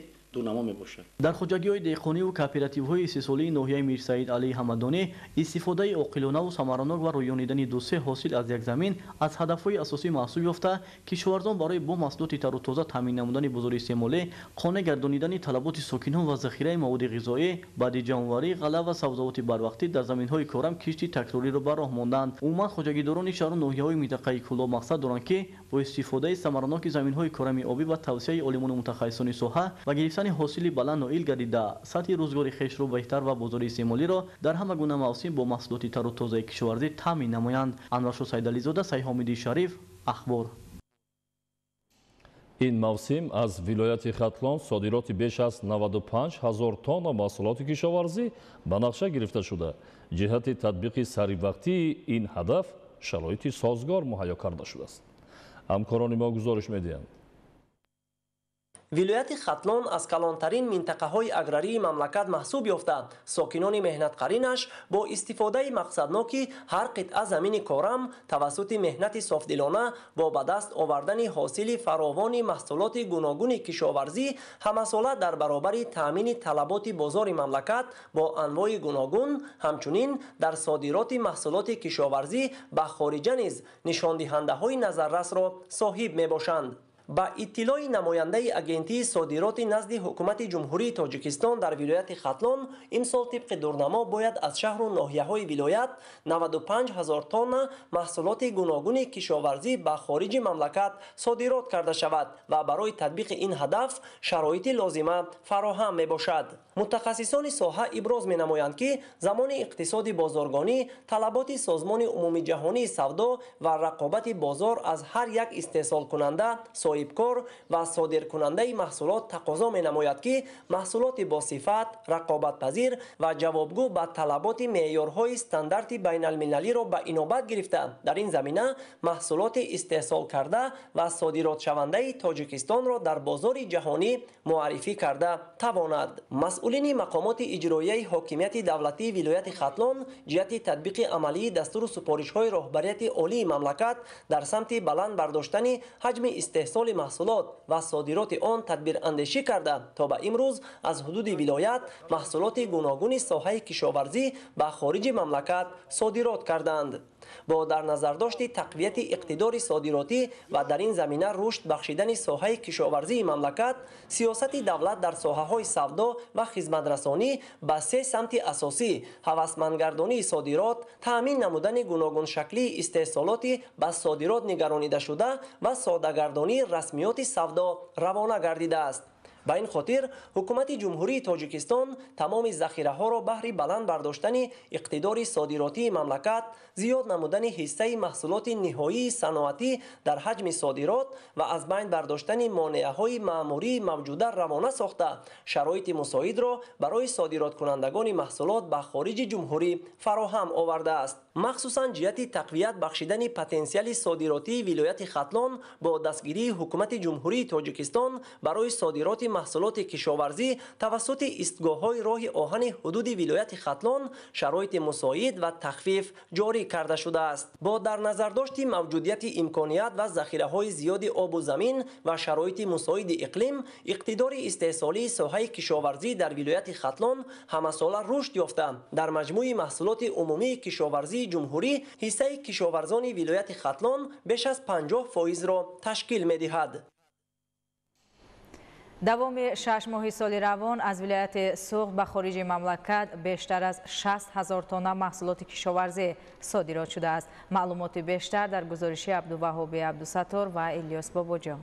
Q: 96% دونما میباشد.
H: در خوجگی‌های دهقانی و کооپراتیوهای سیسولی ناحیه میرسعید علی حمدانی استفاده عاقلانه و ثمرانک و رویانیدن دو-سه حاصل از یک زمین از هدفهای اساسی محسوب یافته کشاورزان برای با محصولات تر و تازه تامین نمودن بازار استعمالی، قانع گردانیدن طلبات ساکنان و ذخیره مواد غذایی، بعد جانوری، غله و سبزیجات بروقتی در زمین‌های کارم کشتی تکراری را به راه ماندند. عموما خوجگیداران شهر و ناحیه‌های منطقه کلاه مقصد دارند که با استفاده ثمرانک زمین‌های کارم آبی و توسعه عالمان متخصصان ساحه و گرفتن حاصل بلند و ایل گردیده سطح روزگاری خویش را بهتر و بازار استعمالی را در همه گونه مواسم با محصولات تر و تازه کشاورزی تامین نمایند. انور سیدعلیزاده، سعید حامدی شریف، اخبار.
B: این موسم از ولایت خطلان صادرات بیش از 95000 تن محصولات کشاورزی به نقشه گرفته شده. جهت تطبیق سریع این هدف شرایط سازگار مهیا کرده شده است. همکاران ما گزارش می‌دهند.
R: ولایت خطلان از کلانترین منطقه های اگراری مملکت محسوب یافته. ساکنان مهنت قرینش با استفاده مقصدناک هر قطعه زمین کارم توسط مهنت صافدلانه و به دست آوردن حاصل فراوان محصولات گوناگون کشاورزی همساله در برابر تامین طلبات بازار مملکت با انواع گوناگون، همچنین در صادرات محصولات کشاورزی به خارج نیز نشان دهنده های نظررس را صاحب می باشند. با اطلاع نماینده اگنتی صادرات نزد حکومت جمهوری تاجیکستان در ولایت خطلان، این سال طبق دورنما باید از شهر و ناحیه‌های ولایت 95000 تن محصولات گوناگون کشاورزی به خارج مملکت صادرات کرده شود و برای تطبیق این هدف شرایط لازمه فراهم می باشد. متخصصان ساحه ابراز می نمایند که زمان اقتصاد بازارگانی، طلبات سازمان عمومی جهانی سودا و رقابت بازار از هر یک استحصال کننده، صاحبکار و صادر کننده محصولات تقاضا می نماید که محصولات با صفت، رقابت پذیر و جوابگو به طلبات معیارهای استاندارد بین المللی را به اینابت گرفته در این زمینه محصولات استحصال کرده و صادرات شونده تاجیکستان را در بازار جهانی معرفی کرده تواند. مسئولین مقامات اجرایی حاکمیت دولتی ولایت خطلان جهت تطبیق عملی دستور سپارش‌های رهبریت عالی مملکت در سمت بلند برداشتن حجم استحصال محصولات و صادرات آن تدبیر اندیشی کرده تا به امروز از حدود ولایت محصولات گوناگون ساحه کشاورزی به خارج مملکت صادرات کردند. با در نظر داشت تقویت اقتدار صادراتی و در این زمینه رشد بخشیدن ساحه کشاورزی مملکت، سیاست دولت در ساحه‌های سودا و خدمترسانی به سه سمت اساسی هوسمندگردانی صادرات، تامین نمودن گوناگون شکلی استحصالات به صادرات نگرانیده شده و ساده‌گردانی رسمیات سودا روانه گردیده است. به این خاطر حکومت جمهوری تاجیکستان تمام ذخیره ها را بهر بلند برداشتن اقتدار صادراتی مملکت، زیاد نمودن حصه محصولات نهایی صنعتی در حجم صادرات و از بین برداشتن مانعه های مأموری موجوده روانه ساخته شرایط مساعد را برای صادرات کنندگان محصولات به خارج جمهوری فراهم آورده است. مخصوصا جهت تقویت بخشیدن پتانسیل صادراتی ولایت خطلان با دستگیری حکومت جمهوری تاجیکستان برای صادرات محصولات کشاورزی توسط ایستگاه‌های راه آهن حدود ولایت خطلان شرایط مساعد و تخفیف جاری کرده شده است. با در نظر داشت موجودیت امکانیت و ذخیره‌های زیاد آب و زمین و شرایط مساعد اقلیم، اقتدار استحصالی ساحه کشاورزی در ولایت خطلان همساله رشد یافته. در مجموع محصولات عمومی کشاورزی جمهوری حصه کشاورزان ولایت خطلان بیش از 50% را تشکیل می‌دهد.
A: دوام 6 ماه سال روان از ولایت سوق به خارج مملکت بیشتر از 60,000 تن محصولات کشاورزی صادرات شده است. معلومات بیشتر در گزارش عبدالوهاب عبدالستار و الیاس باباجان.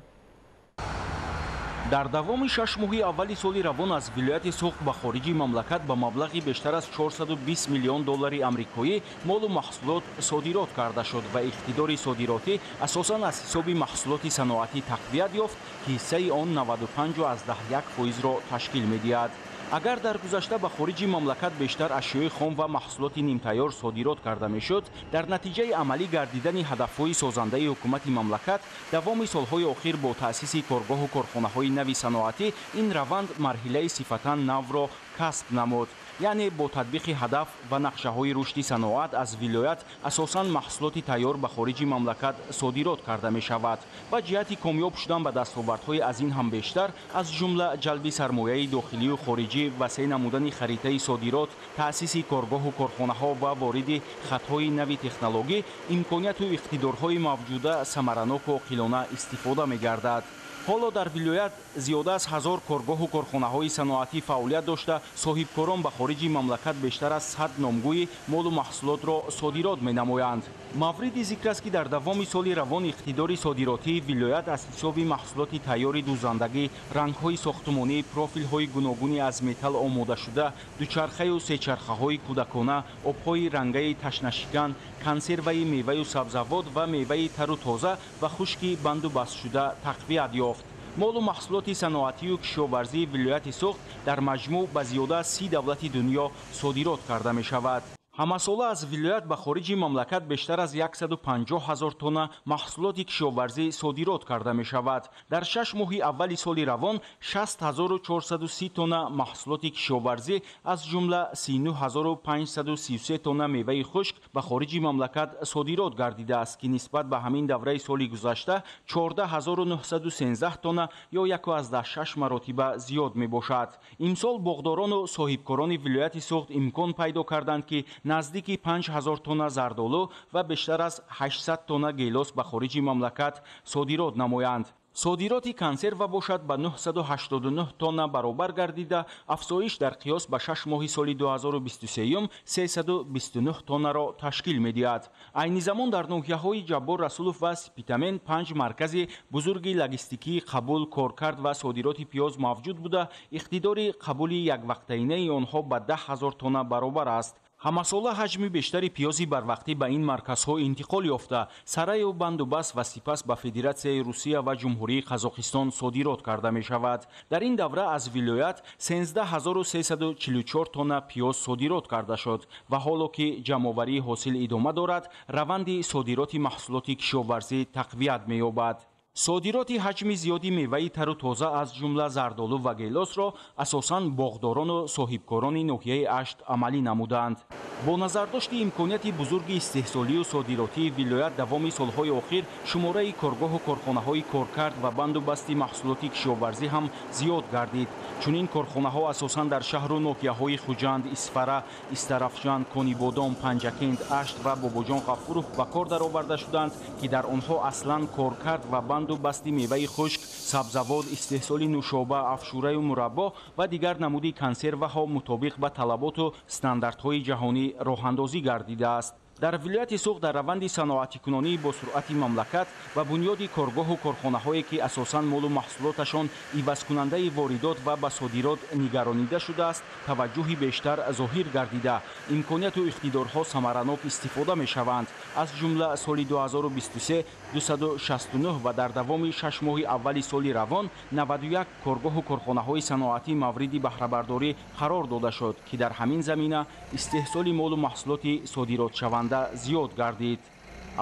S: дар давоми 6 моҳи аввали соли равон аз вилояти суғд ба хориҷи мамлакат ба маблағи бештар аз 420 миллион доллари амрикоӣ молу маҳсулот содирот карда шуд ва иқтидори содиротӣ асосан аз ҳисоби маҳсулоти саноатӣ тақвият ёфт ки ҳиссаи он 95.1% ташкил медиҳад. агар дар гузашта ба хориҷи мамлакат бештар ашёи хом ва маҳсулоти нимтайёр содирот карда мешуд, дар натиҷаи амалӣ гардидани ҳадафҳои созандаи ҳукумати мамлакат давоми солҳои охир бо таъсиси коргоҳу корхонаҳои нави саноатӣ ин раванд марҳилаи сифатан навро касб намуд. яъне бо татбиқи ҳадаф ва нақшаҳои рушди саноат аз вилоят асосан маҳсулоти тайёр ба хориҷи мамлакат содирот карда мешавад. ба ҷиҳати комёб шудан ба дастовардҳои аз ин ҳам бештар, аз ҷумла ҷалби сармояи дохилию хориҷӣ, васеъ намудани харитаи содирот, таъсиси коргоҳу корхонаҳо ва вориди хатҳои нави технологӣ, имконияту иқтидорҳои мавҷуда самаранок ва оқилона истифода мегардад. ҳоло дар вилоят зиёда аз 1000 коргоҳу корхонаҳои саноатӣ фаъолият дошта, соҳибкорон ба хориҷи мамлакат бештар аз 100 номгӯи молу маҳсулотро содирот менамоянд. мавриди зикр аст ки дар давоми соли равон иқтидори содиротии вилоят аз ҳисоби маҳсулоти тайёри дузандагӣ, рангҳои сохтумонӣ, профилҳои гуногуни аз металл омодашуда, дучархаю сечархаҳои кӯдакона, обҳои рангаи ташнашикан, консерваи меваю сабзавот ва меваи тару тоза ва хушки банду бастшуда тақвият ёфт. молу маҳсулоти саноатию кишоварзии вилояти суғд дар маҷмӯъ ба зиёда аз 30 давлати дунё содирот карда мешавад. ҳамасола аз вилоят ба хориҷи мамлакат бештар аз 150 000 тонна маҳсулоти кишоварзӣ содирот карда мешавад. дар 6 моҳи аввали соли равон 6430 тонна маҳсулоти кишоварзӣ аз ҷумла 39533 тонна меваи хушк ба хориҷи мамлакат содирот гардидааст, ки нисбат ба ҳамин давраи соли гузашта 14913 тонна ё 1.6 маротиба зиёд мебошад. имсол боғдорону соҳибкорони вилояти суғд имкон пайдо карданд ки наздики 5000 тонна зардолу ва бештар аз 800 тонна гелос ба хориҷи мамлакат содирот намоянд. содироти консерва бошад ба 989 тонна баробар гардида, афзоиш дар қиёс ба 6 моҳи соли 2023 329 тоннаро ташкил медиҳад. айни замон дар ноҳияҳои ҷаббор Расулов ва Сипитамен 5 маркази бузурги логистикии қабул, коркард ва содироти пиёз мавҷуд буда, иқтидори қабули яквақтаинаи онҳо ба 10 000 тонна баробар аст. ҳамасола ҳаҷми бештари пиёзи барвақтӣ ба ин марказҳо интиқол ёфта, сараю бандубас ва сипас ба Федератсияи Русия ва Ҷумҳурии Қазоқистон содирот карда мешавад. дар ин давра аз вилоят 13344 тонна пиёз содирот карда шуд ва ҳоло ки ҷамъоварии ҳосил идома дорад, раванди содироти маҳсулоти кишоварзӣ тақвият меёбад. содироти ҳаҷми зиёди меваи тару тоза аз ҷумла зардолу ва гелосро асосан боғдорону соҳибкорони ноҳияи Ашт амалӣ намуданд. бо назардошти имконияти бузурги истеҳсолию содиротии вилоят давоми солҳои охир, шумораи коргоҳу корхонаҳои коркард ва бандубасти маҳсулоти кишоварзӣ ҳам зиёд гардид. чунин корхонаҳо асосан дар шаҳру ноҳияҳои Хуҷанд, Исфара, Истарафҷан, Конибодом, Панҷакент, Ашт ва Бобоҷон Ғафуров ба кор дароварда шуданд, ки дар онҳо аслан коркард ва басти меваи хушк, сабзавот, истеҳсоли нушоба, афшураю мураббо ва дигар намуди консерваҳо мутобиқ ба талаботу стандартҳои ҷаҳонӣ роҳандозӣ гардидааст. дар вилояти суғд дар раванди саноатикунонии бо суръати мамлакат ва бунёди коргоҳу корхонаҳое ки асосан молу маҳсулоташон ивазкунандаи воридот ва ба содирот нигаронида шудааст, таваҷҷӯҳи бештар зоҳир гардида, имконияту иқтидорҳо самаранок истифода мешаванд. аз ҷумла соли 2023 269 ва дар давоми 6 моҳи аввали соли равон 91 коргоҳу корхонаҳои саноатӣ мавриди баҳрабардорӣ қарор дода шуд, ки дар ҳамин замина истеҳсоли молу маҳсулоти содиротшаванда зиёд гардид.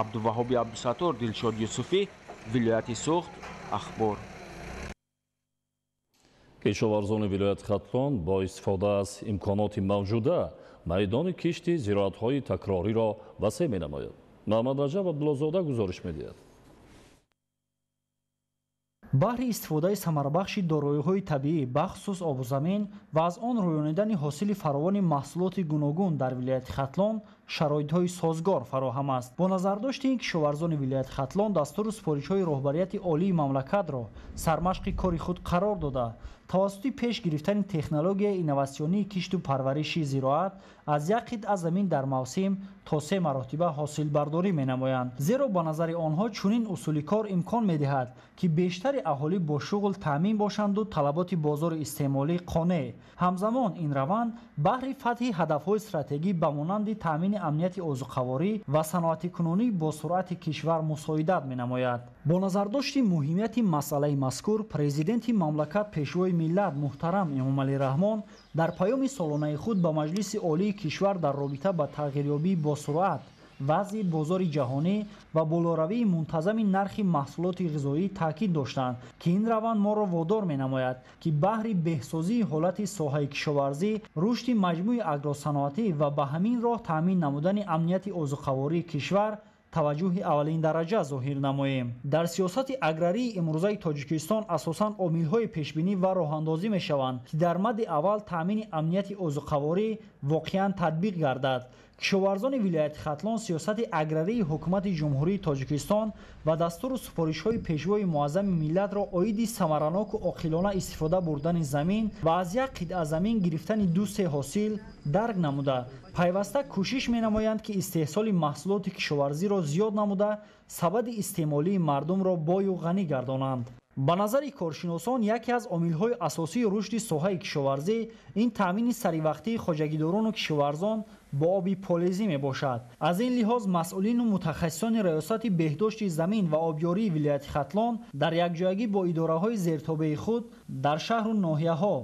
S: абдуваҳоби абдусаттор, Дилшод Юсуфӣ, вилояти суғд, ахбор.
B: кишоварзони вилояти Хатлон бо истифода аз имконоти мавҷуда майдони кишти зироатҳои такрориро васеъ менамояд. Маҳмад Раҷаб Абдуллозода гузориш медиҳад.
T: баҳри истифодаи самарабахши дороиҳои табиӣ бахусус обу замин ва аз он рӯёнидани ҳосили фаровони маҳсулоти гуногун дар вилояти Хатлон, шароитҳои созгор фароҳам аст. бо назардошти ин кишоварзони вилояти хатлон дастуру супоришҳои роҳбарияти олии мамлакатро сармашқи кори худ қарор дода тавассути пеш гирифтани технологияи инноватсионии кишту парвариши зироат аз як қитъа замин дар мавсим то 3 маротиба ҳосилбардорӣ менамоянд. зеро ба назари онҳо чунин усули кор имкон медиҳад ки бештари аҳолӣ бо шуғл таъмин бошанду талаботи бозори истеъмолӣ қонеъ. ҳамзамон ин раванд баҳри фатҳи ҳадафҳои стратегӣ ба монанди таъмини амнияти озуқаворӣ ва саноатикунонӣ бо суръати кишвар мусоидат менамояд. бо назардошти муҳимияти масъалаи мазкур, президенти мамлакат пешвои миллат муҳтарам Эмомалӣ Раҳмон дар паёми солонаи худ ба маҷлиси олии кишвар дар робита ба тағйирёбии босуръат вазъи бозори ҷаҳонӣ ва болоравии мунтазами нархи маҳсулоти ғизоӣ таъкид доштанд ки ин раванд моро водор менамояд ки баҳри беҳсозии ҳолати соҳаи кишоварзӣ, рушди маҷмӯи агросаноатӣ ва ба ҳамин роҳ таъмин намудани амнияти озуқавории кишвар таваҷҷӯҳи аввалиндараҷа зоҳир намоем. дар сиёсати аграрии имрӯзаи Тоҷикистон асосан омилҳои пешбинӣ ва роҳандозӣ мешаванд ки дар мадди аввал таъмини амнияти озуқаворӣ воқеан татбиқ гардад. кишоварзони вилояти хатлон сиёсати аграрии ҳукумати ҷумҳурии Тоҷикистон ва дастуру супоришҳои пешвои муаззами миллатро оиди самараноку оқилона истифода бурдани замин ва аз як қитъа замин гирифтани 2-3 ҳосил дарк намуда пайваста кӯшиш менамоянд ки истеҳсоли маҳсулоти кишоварзиро зиёд намуда сабади истеъмолии мардумро бою ғанӣ гардонанд. ба назари коршиносон яке аз омилҳои асосии рушди соҳаи кишоварзӣ ин таъмини саривақтии хоҷагидорону кишоварзон бо оби полезӣ мебошад. аз ин лиҳоз масъулину мутахассисони раёсати беҳдошти замин ва обёрии вилояти хатлон дар якҷоягӣ бо идораҳои зертобаи худ дар шаҳру ноҳияҳо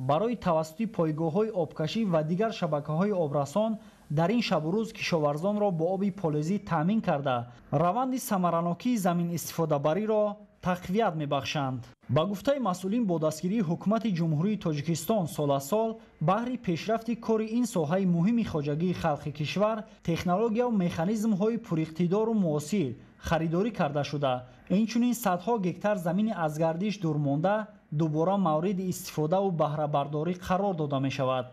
T: барои тавассути пойгоҳҳои обкашӣ ва дигар шабакаҳои обрасон дар ин шабу рӯз кишоварзонро бо оби полезӣ таъмин карда раванди самаранокии заминистифодабариро тақвият мебахшанд. ба гуфтаи масъулин бо дастгирии ҳукумати ҷумҳурии Тоҷикистон сол баҳри пешрафти кори ин соҳаи муҳими хоҷагии халқи кишвар технология ва механизмҳои пуриқтидору муосир харидорӣ карда шуда инчунин садҳо гектар замини аз гардиш дурмонда дубора мавриди истифодаву баҳрабардорӣ қарор дода мешавад.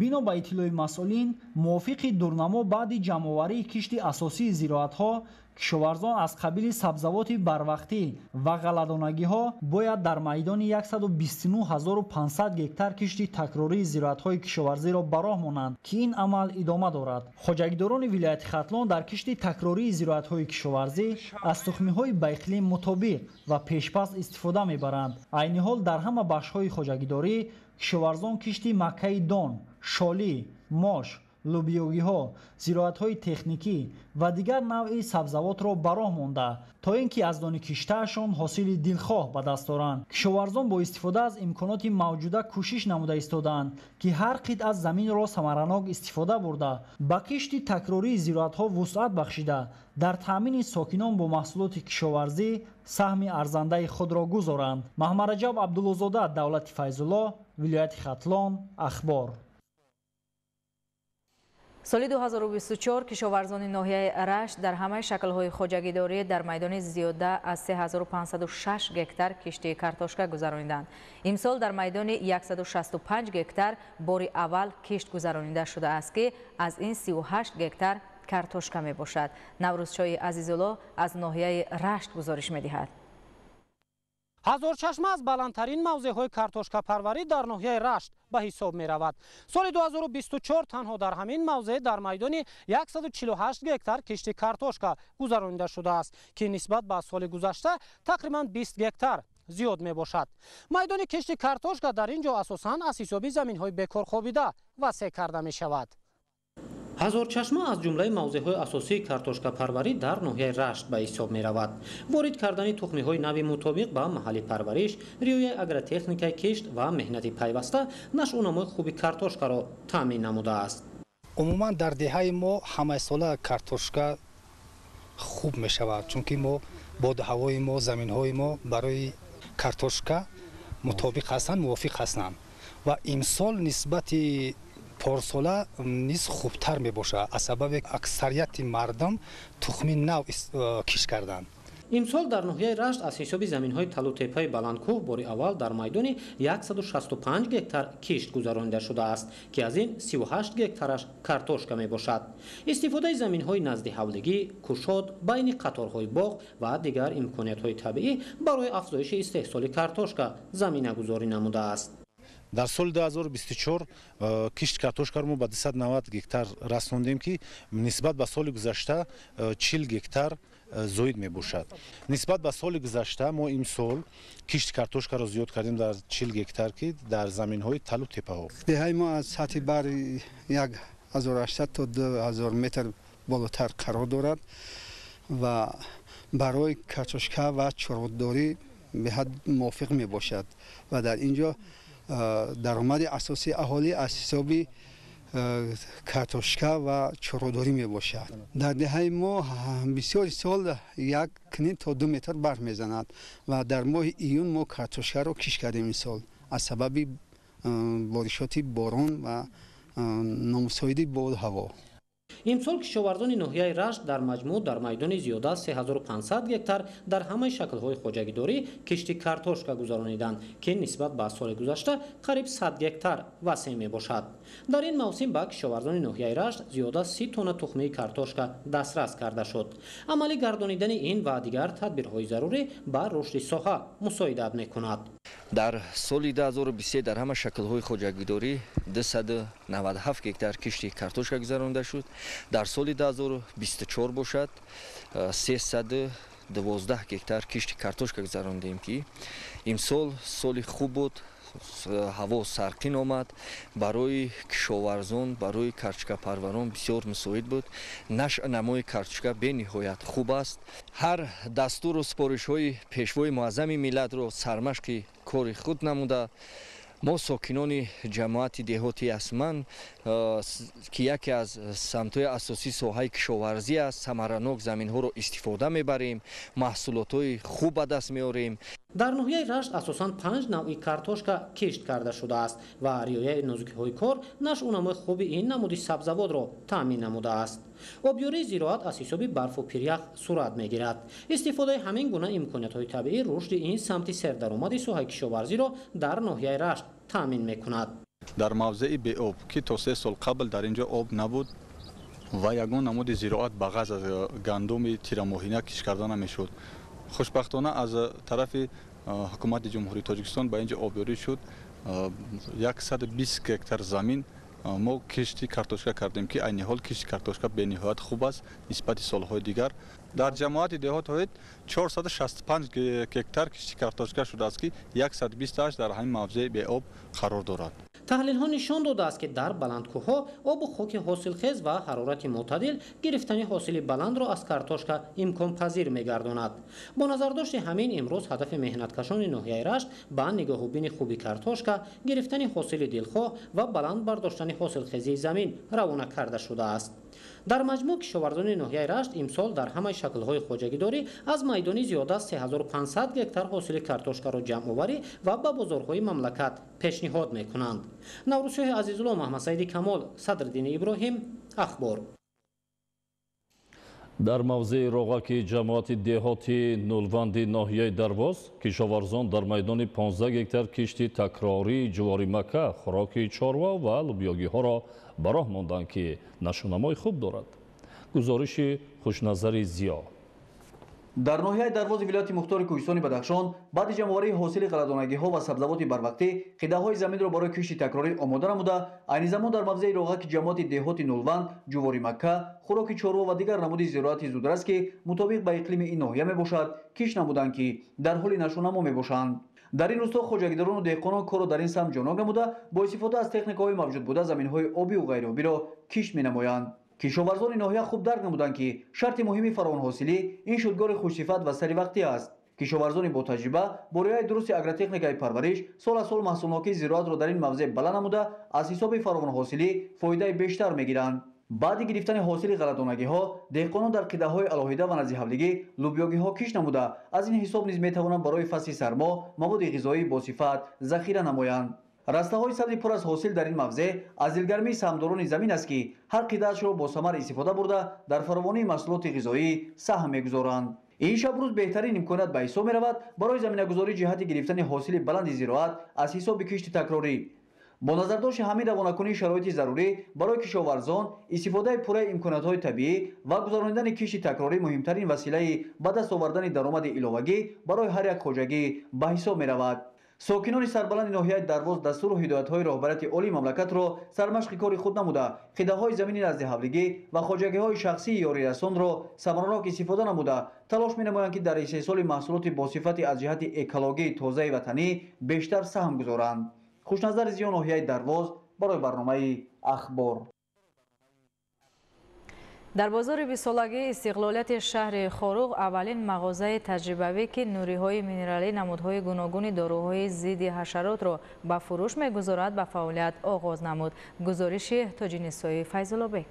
T: бино ба иттилои масъулин мувофиқи дурнамо баъди ҷамъоварии кишти асосии зироатҳо кишоварзон аз қабили сабзавоти барвақтӣ ва ғалладонагиҳо бояд дар майдони 129500 гектар кишти такрории зироатҳои кишоварзиро ба роҳ монанд ки ин амал идома дорад. хоҷагидорони вилояти хатлон дар кишти такрории зироатҳои кишоварзӣ аз тухмиҳои ба иқлим мутобиқ ва пешпас истифода мебаранд. айни ҳол дар ҳама бахшҳои хоҷагидорӣ кишоварзон кишти маккаи дон, шолӣ, мош, лубиёгиҳо, зироатҳои техникӣ ва дигар навъи сабзавотро ба роҳ монда то ин ки аз дони киштаашон ҳосили дилхоҳ ба даст оранд. кишоварзон бо истифода аз имконоти мавҷуда кӯшиш намуда истодаанд ки ҳар қитъа заминро самаранок истифода бурда ба кишти такрории зироатҳо вусъат бахшида дар таъмини сокинон бо маҳсулоти кишоварзӣ саҳми арзандаи худро гузоранд. Маҳмараҷаб Абдуллозода, Давлати Файзулло, вилояти Хатлон, Ахбор.
A: соли 2024 кишоварзони ноҳияи Рашт дар ҳамаи шаклҳои хоҷагидорӣ дар майдони зиёда аз 3506 гектар кишти картошка гузаронинданд. имсол дар майдони 165 гектар бори аввал кишт гузаронида шудааст ки аз ин 38 гектар картошка мебошад. Наврӯзчои Азизулло аз ноҳияи Рашт гузориш медиҳад.
U: ҳазорчашма аз баландтарин мавзеъҳои картошкапарварӣ дар ноҳияи Рашт ба ҳисоб меравад. соли 2024 танҳо дар ҳамин мавзеъ дар майдони 148 гектар кишти картошка гузаронида шудааст ки нисбат ба соли гузашта тақрибан 20 гектар зиёд мебошад. майдони кишти картошка дар ин ҷо асосан аз ҳисоби заминҳои бекорхобида васеъ карда мешавад. ҳазорчашма аз ҷумлаи мавзеъҳои асосии картошкапарварӣ дар ноҳияи Рашт ба ҳисоб меравад. ворид кардани тухмиҳои нави мутобиқ ба маҳалли парвариш, риояи агротехникаи кишт ва меҳнати пайваста нашъунамои хуби картошкаро таъмин намудааст.
V: умуман дар деҳаи мо ҳамаисола картошка хуб мешавад, чунки мо бодҳавои мо, заминҳои мо барои картошка мутобиқ ҳастанд, мувофиқ ҳастанд ва имсол нисбати порсола низ хубтар мебошад аз сабаби аксарияти мардум тухми нав киш карданд.
U: имсол дар ноҳияи рашт аз ҳисоби заминҳои талутепаи баландкӯҳ бори аввал дар майдони 165 гектар кишт гузаронида шудааст ки аз ин 38 гектараш картошка мебошад. истифодаи заминҳои назди ҳавлигӣ, кушод, байни қаторҳои боғ ва дигар имкониятҳои табиӣ барои афзоиши истеҳсоли картошка заминагузорӣ намудааст.
C: дар соли 2024 кишти картошкаро мо ба 290 гектар расондем ки нисбат ба соли гузашта 40 гектар зоид мебошад. нисбат ба соли гузашта мо имсол кишти картошкаро зиёд кардем дар 40 гектар ки дар заминҳои талу тепаҳо.
D: деҳаи мо аз сатҳи баҳри 1800 то 2000 метр болотар қарор дорад ва барои картошка ва чорводорӣ беҳад мувофиқ мебошад ва дар инҷо даромади асосии аҳолӣ аз ҳисоби картошка ва чорводорӣ мебошад. дар деҳаи мо бисёри сол 1 то 2 метр барф мезанад ва дар моҳи июн мо картошкаро киш кардем имсол аз сабаби боришоти борон ва номусоиди боду ҳаво.
U: имсол кишоварзони ноҳияи рашт дар маҷмӯъ дар майдони зиёда аз 3500 гектар дар ҳамаи шаклҳои хоҷагидорӣ кишти картошка гузарониданд ки нисбат ба соли гузашта қариб 100 гектар васеъ мебошад. дар ин мавсим ба кишоварзони ноҳияи рашт зиёда 30 тонна тухмии картошка дастрас карда шуд. амалӣ гардонидани ин ва дигар тадбирҳои зарурӣ ба рушди соҳа мусоидат мекунад.
W: дар соли 2023 дар ҳама шаклҳои хоҷагидорӣ 297 гектар кишти картошка гузаронида шуд. дар соли 2024 бошад 312 гектар кишти картошка гузарондем ки имсол соли хуб буд, ҳаво сарқин омад, барои кишоварзон, барои картошкапарварон бисёр мусоид буд. нашъ намои картошка бениҳоят хуб аст. ҳар дастуру сипоришҳои пешвои муаззами миллатро сармашқи кори худ намуда мо сокинони ҷамоати деҳоти Асман ки яке аз самтҳои асосии соҳаи кишоварзӣ аст, самаранок заминҳоро истифода мебарем, маҳсулотҳои хуб ба даст меорем.
U: дар ноҳияи рашт асосан 5 навъи картошка кишт карда шудааст ва риояи нозукиҳои кор нашъу намои хуби ин намуди сабзавотро таъмин намудааст. обёрии зироат аз ҳисоби барфу пирях сурат мегирад. истифодаи ҳамин гуна имкониятҳои табиӣ рушди ин самти сердаромади соҳаи кишоварзиро дар ноҳияи рашт таъмин мекунад.
X: дар мавзеи беоб ки то 3 сол қабл дар инҷо об набуд ва ягон намуди зироат ба ғаз аз гандуми тирамоҳина киш карда намешуд. хушбахтона аз тарафи ҳукумати ҷумҳурии Тоҷикистон ба инҷо обёрӣ шуд. 120 гектар замин мо кишти картошка кардем ки айни ҳол кишти картошка бениҳоят хуб аст нисбати солҳои дигар. дар ҷамоати деҳотҳои 465 гектар кишти картошка шудааст ки 120 дар ҳамин мавзеи беоб қарор дорад.
U: таҳлилҳо нишон додааст ки дар баландкӯҳҳо обу хоки ҳосилхез ва ҳарорати мӯътадил гирифтани ҳосили баландро аз картошка имконпазир мегардонад. бо назардошти ҳамин имрӯз ҳадафи меҳнаткашони ноҳияи рашт ба нигоҳубини хуби картошка, гирифтани ҳосили дилхоҳ ва баланд бардоштани ҳосилхезии замин равона карда шудааст. дар маҷмӯъ кишоварзони ноҳияи рашт имсол дар ҳамаи шаклҳои хоҷагидорӣ аз майдони зиёда 3500 гектар ҳосили картошкаро ҷамъоварӣ ва ба бозорҳои мамлакат пешниҳод мекунанд. наврӯзшоҳи азизулло, маҳмадсаиди камол, Садриддини Иброҳим, ахбор.
B: дар мавзеи роғаки ҷамоати деҳоти нулванди ноҳияи Дарвоз кишоварзон дар майдони 15 гектар кишти такрории ҷувори макка, хӯроки чорва ва лӯбиёгиҳоро ба роҳ монданд ки нашунамои хуб дорад. гузориши хушназари Зиё.
H: дар ноҳияи Дарвози вилояти мухтори Кӯҳистони Бадахшон баъди ҷамъоварии ҳосили ғалладонагиҳо ва сабзавоти барвақтӣ қидаҳои заминро барои кишти такрорӣ омода намуда, айни замон дар мавзеи роғаки ҷамоати деҳоти Нулванд, ҷувори макка, хӯроки чорва ва дигар намуди зироати зудрас ки мутобиқ ба иқлими ин ноҳия мебошад, киш намуданд ки дар ҳоли нашунамо мебошанд. дар ин рӯзҳо хоҷагидорону деҳқонон корро дар ин самт ҷонок намуда, бо истифода аз техникаҳои мавҷудбуда заминҳои обию ғайриобиро кишт менамоянд. кишоварзони ноҳия хуб дарк намуданд ки шарти муҳими фаровонҳосилӣ ин шудгори хушсифат ва саривақтӣ аст. кишоварзони ботаҷриба бо риояи дурусти агротехникаи парвариш сол аз сол маҳсулнокии зироатро дар ин мавзеъ баланд намуда, аз ҳисоби фаровонҳосилӣ фоидаи бештар мегиранд. баъди гирифтани ҳосили ғалладонагиҳо, деҳқонон дар қидаҳои алоҳида ва назди ҳавлигӣ лӯбиёгиҳо кишт намуда, аз ин ҳисоб низ метавонанд барои фасли сармо маводи ғизоии босифат захира намоянд. растаҳои сабзи пур аз ҳосил дар ин мавзеъ аз дилгармии саҳмдорони замин аст ки ҳар қидаашро бо самар истифода бурда дар фаровонии маҳсулоти ғизоӣ саҳм мегузоранд. این شب روز بهترین امکانات به حساب می‌رود برای زمینه‌گذاری جهت گرفتن حاصل بلند زراعت از حساب کشت تکراری. با نظرداشت همین روانه‌کنی شرایط ضروری برای کشاورزان، استفاده پوره امکانات‌های طبیعی و گذراندن کشت تکراری مهمترین وسیله به دست آوردن درآمد علاوه‌ای برای هر یک خواجگی به حساب می‌رود. ساکنان سربلند ناحیه درواز دستور و هدایت‌های رهبرت عالی مملکت را سرمشق کار خود نموده، خداهای زمینی نزد حولیگی و خواجگی‌های شخصی یاری رسان را ثمرناک استفاده نموده تلاش می‌نمایند که در استحصال محصولات با صفت از جهت اکولوژی تازه وطنی بیشتر سهم گذارند. خوشنظر زیان ناحیه درواز برای برنامه اخبار.
A: در بازار 20 سالگی استقلالیت شهر خاروغ اولین مغازه تجربوی که نوری‌های مینرالی، نمودهای گوناگون داروهای ضد حشرات را به فروش می‌گذارد به فعالیت آغاز نمود. گزارش تاج نسایی فیض‌الله بک.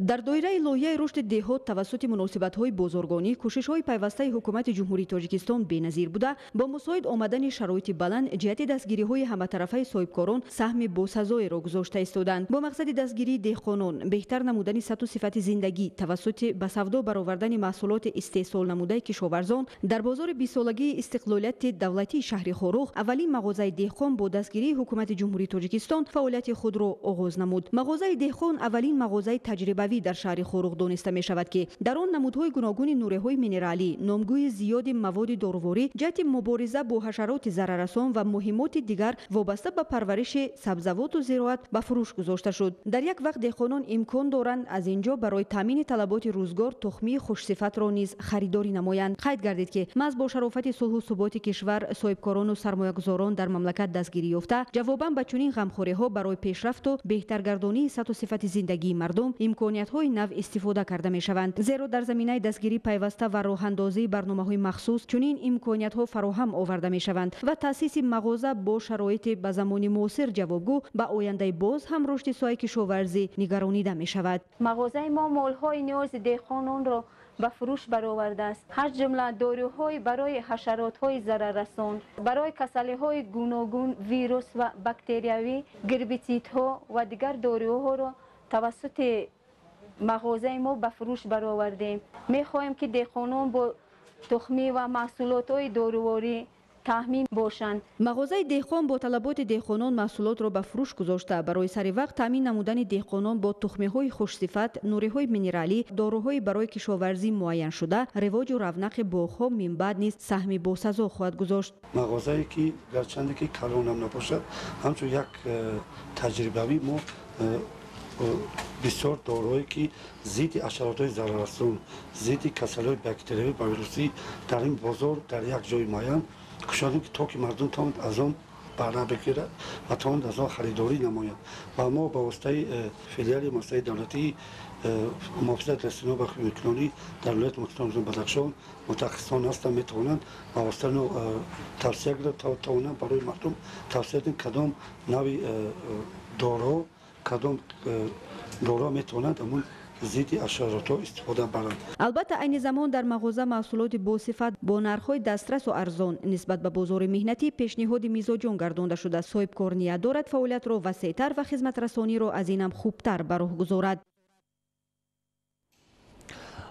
F: در دایره لایحه رشد دهات توسط مناسبت‌های بازرگانی کوشش‌های پیوسته حکومت جمهوری تاجیکستان بی‌نظیر بوده، با مساعد آمدن شرایط بلند جهت دستگیری‌های همه‌طرفه صاحبکاران سهم باسزایی را گذاشته ایستادند. با مقصد دستگیری دهقانان، بهتر نمودن سطح و صفت زندگی توسط به سودا برآوردن محصولات استحصال نموده کشاورزان، در بازار 20 سالگی استقلالیت دولتی شهر خاروغ اولین مغازه دهقان با دستگیری حکومت جمهوری تاجیکستان فعالیت خود را آغاز نمود. مغازه دهقان اولین مغازه تجربه در شهر خاروغ دانسته می شود که در آن نمودهای گوناگون نوره‌های مینرالی، نامگوی زیاد مواد دارویی جهت مبارزه با حشرات ضرررسان و مهمات دیگر وابسته به پرورش سبزیجات و زراعت به فروش گذاشته شد. در یک وقت دهقانان امکان دارند از اینجا برای تامین طلبات روزگار تخمی خوشصفت را نیز خریداری نمایند. قید گردید که محض با شرافت صلح و ثبات کشور، صاحبکاران و سرمایه‌گذاران در مملکت دستگیری یافته، جواباً به چنین غمخوری‌ها برای پیشرفت و بهترگردانی سطح و صفت زندگی مردم امکانیت‌های نو استفاده کرده می‌شوند. زیرا در زمینه دستگیری پیوسته و راه‌اندازی برنامه‌های مخصوص چنین امکانیت‌ها فراهم آورده می‌شوند و تأسیس مغازه با شرایط به زمان معاصر جوابگو به آینده باز هم رشد ساحه کشاورزی نگرانیده می‌شود.
E: مغازه ما مال‌های نیاز دهقانان را به فروش برآورده است. هر جمله داروهای برای حشرات‌های ضرررسان، برای کسلی‌های گوناگون، ویروس و باکتریوی، گربیتیدها و دیگر داروها را توسط مغازه ما به فروش برآوردیم. می‌خواهیم که دهقانان با تخمی و محصولات دارویی تامین باشند.
F: مغازه دهقان با طلبات دهقانان محصولات را به فروش گذاشته برای سری وقت تامین نمودن دهقانان با تخم‌های خوش‌صفت، نوره‌های مینرالی، داروهای برای کشاورزی معین شده، رواج و رونق باغ‌ها من بعد نیز سهم باسزا خواهد گذاشت.
N: مغازه‌ای که گرچند که کلان هم نباشد، همچون یک تجربه‌ای ما بسیار داروهایی که ضد حشرات‌های ضرررسان، ضد کسل‌های باکتریوی و ویروسی در این بازار در یک جای معین کشیدیم که تا که مردم تواند از آن بهره بگیرد و تواند از آن خریداری نمایند. و ما با واسطه فیلیال مؤسسه دولتی محافظت رسانه‌ها و خدمتکنانی در ولایت مستقل بدخشان متخصصان هستند، میتوانند با واسطه توصیه گیرند تا توانند برای مردم توصیه دهند کدام نوع دارو کدام دارو میتوانند همون ضد حشرات استفاده برند.
F: البته عین زمان در مغازه محصولات با صفت با نرخ‌های دسترس و ارزان نسبت به بازار مهنتی پیشنهاد میزاجان گردانده شده. صاحبکار نیت دارد فعالیت را وسیع‌تر و خدمت رسانی را از این هم خوبتر به راه گذارد.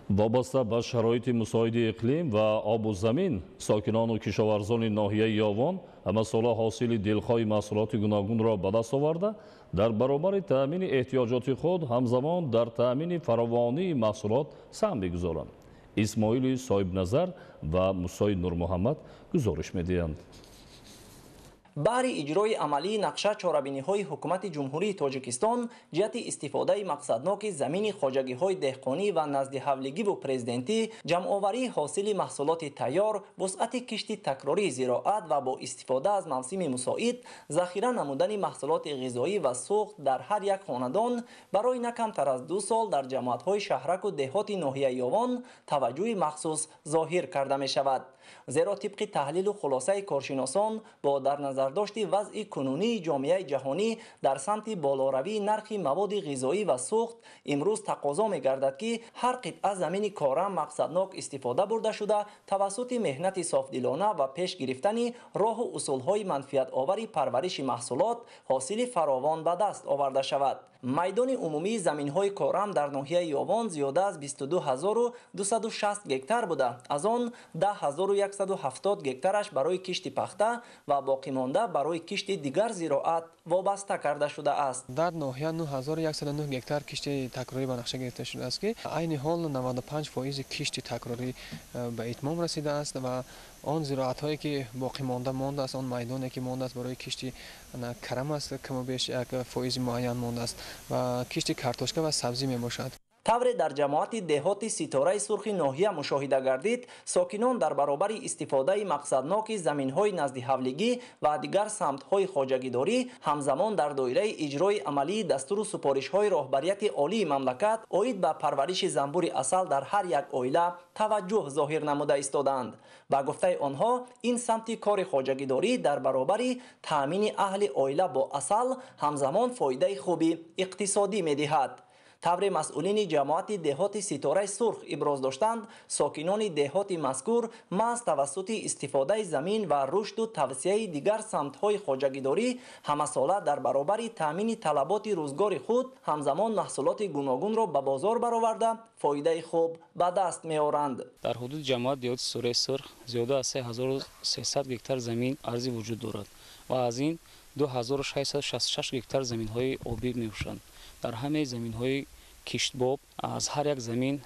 B: وابسته به شرایط مساعد اقلیم و آب و زمین، ساکنان و کشاورزان ناحیه یاوان همه ساله حاصل دلخواه محصولات گوناگون را به دست آورده در برابر تأمین احتیاجات خود همزمان در تأمین فراوانی محصولات سهم می‌گذارند. اسماعیل صاحب نظر و مساعد نور محمد گزارش می‌دهند.
R: بهر اجرای عملی نقشه چاره‌بینی‌های حکومت جمهوری تاجیکستان جهت استفاده مقصدناک زمین خواجگی‌های دهقانی و نزد حولیگی و پرزیدنتی، جمع‌آوری حاصل محصولات تیار، وسعت کشت تکراری زراعت و با استفاده از موسم مساعد ذخیره نمودن محصولات غذایی و سوخت در هر یک خاندان برای نه کمتر از 2 سال در جماعت‌های شهرک و دهات ناحیه یاوان توجه مخصوص ظاهر کرده می‌شود. زیرا طبق تحلیل و خلاصه کارشناسان با در نظر نظرداشت وضع کنونی جامعه جهانی در سمت بالاروی نرخ مواد غذایی و سوخت امروز تقاضا می‌گردد که هر قطعه زمین کارم مقصدناک استفاده برده شده توسط مهنت صافدلانه و پیش گرفتن راه و اصولهای منفعت آور پرورش محصولات حاصل فراوان به دست آورده شود. میدان عمومی زمین‌های کارم در ناحیه یاوان زیاده از 22260 گکتار بوده. از آن 10170 گکتارش برای کشت پخته و باقی مانده برای کشت دیگر زراعت وابسته کرده شده است.
G: در ناحیه 9109 گکتار کشت تکراری به نقشه گرفته شده است که عین حال 95% کشت تکراری به اتمام رسیده است و آن زراعت هایی که باقی مانده است، آن میدانی که مانده است برای کشت کرم است کم و بیش یک فایز معین مانده است و کشت کارتوشکا و سبزی می باشد.
R: طور در جماعت دهات ستاره سرخ ناحیه مشاهده گردید، ساکنان در برابر استفاده مقصدناک زمین‌های نزد حولگی و دیگر سمت‌های خواجگیداری همزمان در دایره اجرای عملی دستور و سپارش‌های راهبریت عالی مملکت عاید به پرورش زنبور عسل در هر یک عائله توجه ظاهر نموده ایستادند. با گفته آنها این سمت کار خواجگیداری در برابر تامین اهل عائله با عسل همزمان فایده خوبی اقتصادی می‌دهد. طور مسئولین جماعت دهات ستاره سرخ ابراز داشتند ساکنان دهات مذکور محض توسط استفاده زمین و رشد و توسعه دیگر سمت‌های خواجگیداری همساله در برابر تامین طلبات روزگار خود همزمان محصولات گوناگون را به بازار برآورده فایده خوب به دست می‌آورند.
I: در حدود جماعت دهات ستاره سرخ زیاده از 3300 گکتار زمین ارضی وجود دارد و از این 2666 گکتار زمین‌های آبی می‌باشند. در همه زمین‌های کشتباب از هر یک زمین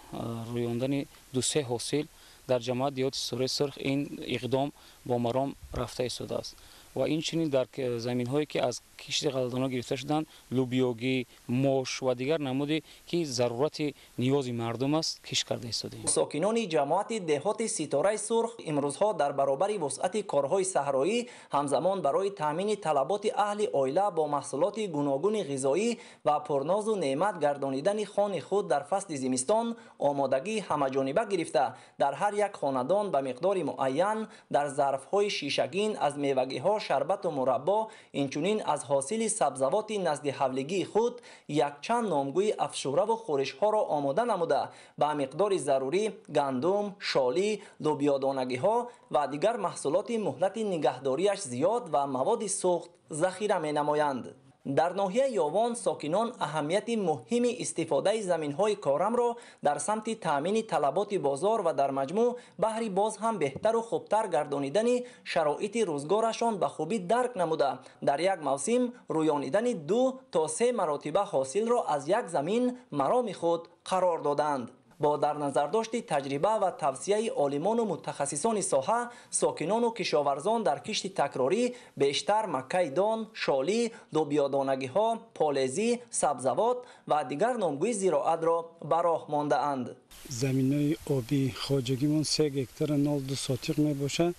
I: رویاندن 2-3 حاصل در جماعت دهات ستاره سرخ این اقدام با مرام رفته ایستاده است و این چنین در زمین‌هایی که از کشت قلدرانه گرفته شدند لوبیاگی، موش و دیگر نمودی که ضرورت نیاز مردم است کشت کرده ایستاده.
R: ساکنان جماعت دهات ستاره سرخ امروزها در برابر وسعت کارهای صحرایی همزمان برای تامین طلبات اهل عائله با محصولات گوناگون غذایی و پرناز و نعمت گردانیدن خانه خود در فصل زمستان آمادگی همه‌جانبه گرفته در هر یک خاندان به مقدار معین در ظرف‌های شیشگین از میوگی‌ها شربت و مربا اینچنین از حاصل سبزوات نزد حولگی خود یک چند نامگوی افشوره و خورش‌ها را آماده نموده به مقدار ضروری گندم، شالی، لوبیا دانگی‌ها و دیگر محصولات مهلت نگهداریش زیاد و مواد سوخت ذخیره می‌نمایند. در ناحیه یاوان ساکنان اهمیت مهم استفاده زمین‌های کارم را در سمت تامین طلبات بازار و در مجموع بهر باز هم بهتر و خوبتر گردانیدن شرایط روزگارشان به خوبی درک نموده در یک موسم رویانیدن 2 تا 3 مراتبه حاصل را از یک زمین مرام خود قرار دادند. با در نظر داشت تجربه و توصیه عالمان و متخصصان ساحه ساکنان و کشاورزان در کشت تکراری بیشتر مکه دان، شالی، لوبیا دانگی‌ها، پالزی، سبزوات و دیگر نامگوی زراعت را به راه مانده اند.
J: زمین‌های آبی خواجگیمون 3 گکتار 0.2 ساتیق میباشه.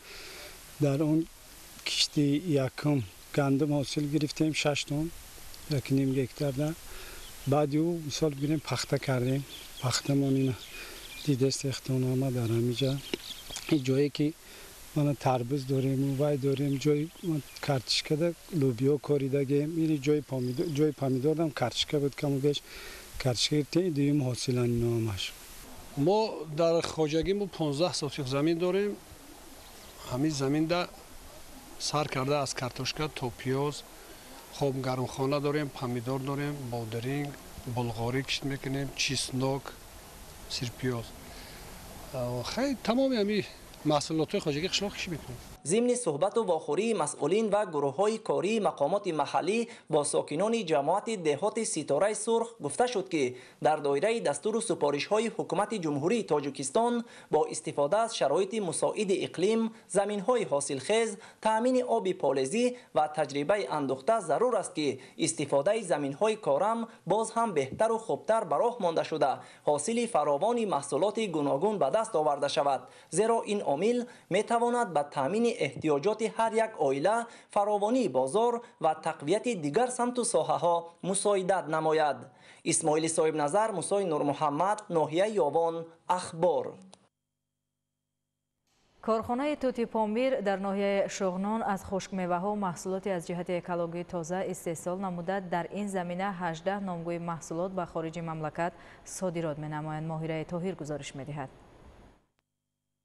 J: در اون کشت یکم گندم حاصل گرفتیم 6 تن 1.5 گکتار ده. بعد او مثال بگیریم پخته کردیم. پختمون اینا دیده استخدامنامه در همینجا این جایی که ما تربوز داریم و داریم جای کارتشکا ده لوبیا کاریده گیم این جای پامیدور دارم کارتشکا بود کمو بیش کارتشکا گرفتیم دویم حاصلانی نامش.
K: ما در خواجگیمون 15 ساتیق زمین داریم. همین زمین ده سر کرده از کارتشکا تا پیاز خوب گرمخانه داریم، پامیدور داریم، بادرینگ، بلغاری کشت میکنیم، چسناک، سرپیاز. خیلی تمامی همین محصولات خواجگی قشلاق کشت میکنیم.
R: ضمن صحبت و واخوری مسئولین و گروه‌های کاری مقامات محلی با ساکنان جماعت دهات ستاره سرخ گفته شد که در دایره دستور و سپارش‌های حکومت جمهوری تاجیکستان با استفاده از شرایط مساعد اقلیم، زمین‌های حاصلخیز، تأمین آب پالزی و تجربه اندوخته ضرور است که استفاده زمین‌های کارم باز هم بهتر و خوبتر به راه مانده شده حاصل فراوان محصولات گوناگون به دست آورده شود، زیرا این عامل می‌تواند به تأمین احتیاجات هر یک عائله فراوانی بازار و تقویت دیگر سمت و ساحه‌ها مساعدت نماید. اسماعیل صاحب نظر، موسی نور محمد، ناحیه یاوان، اخبار.
A: کارخانه توتی پامیر در ناحیه شغنان از خشک‌میوه‌ها و محصولاتی از جهت اکولوژی تازه استحصال نموده. در این زمینه 18 نامگوی محصولات به خارج مملکت صادرات می‌نمایند. ماهیره طاهر گزارش می‌دهد.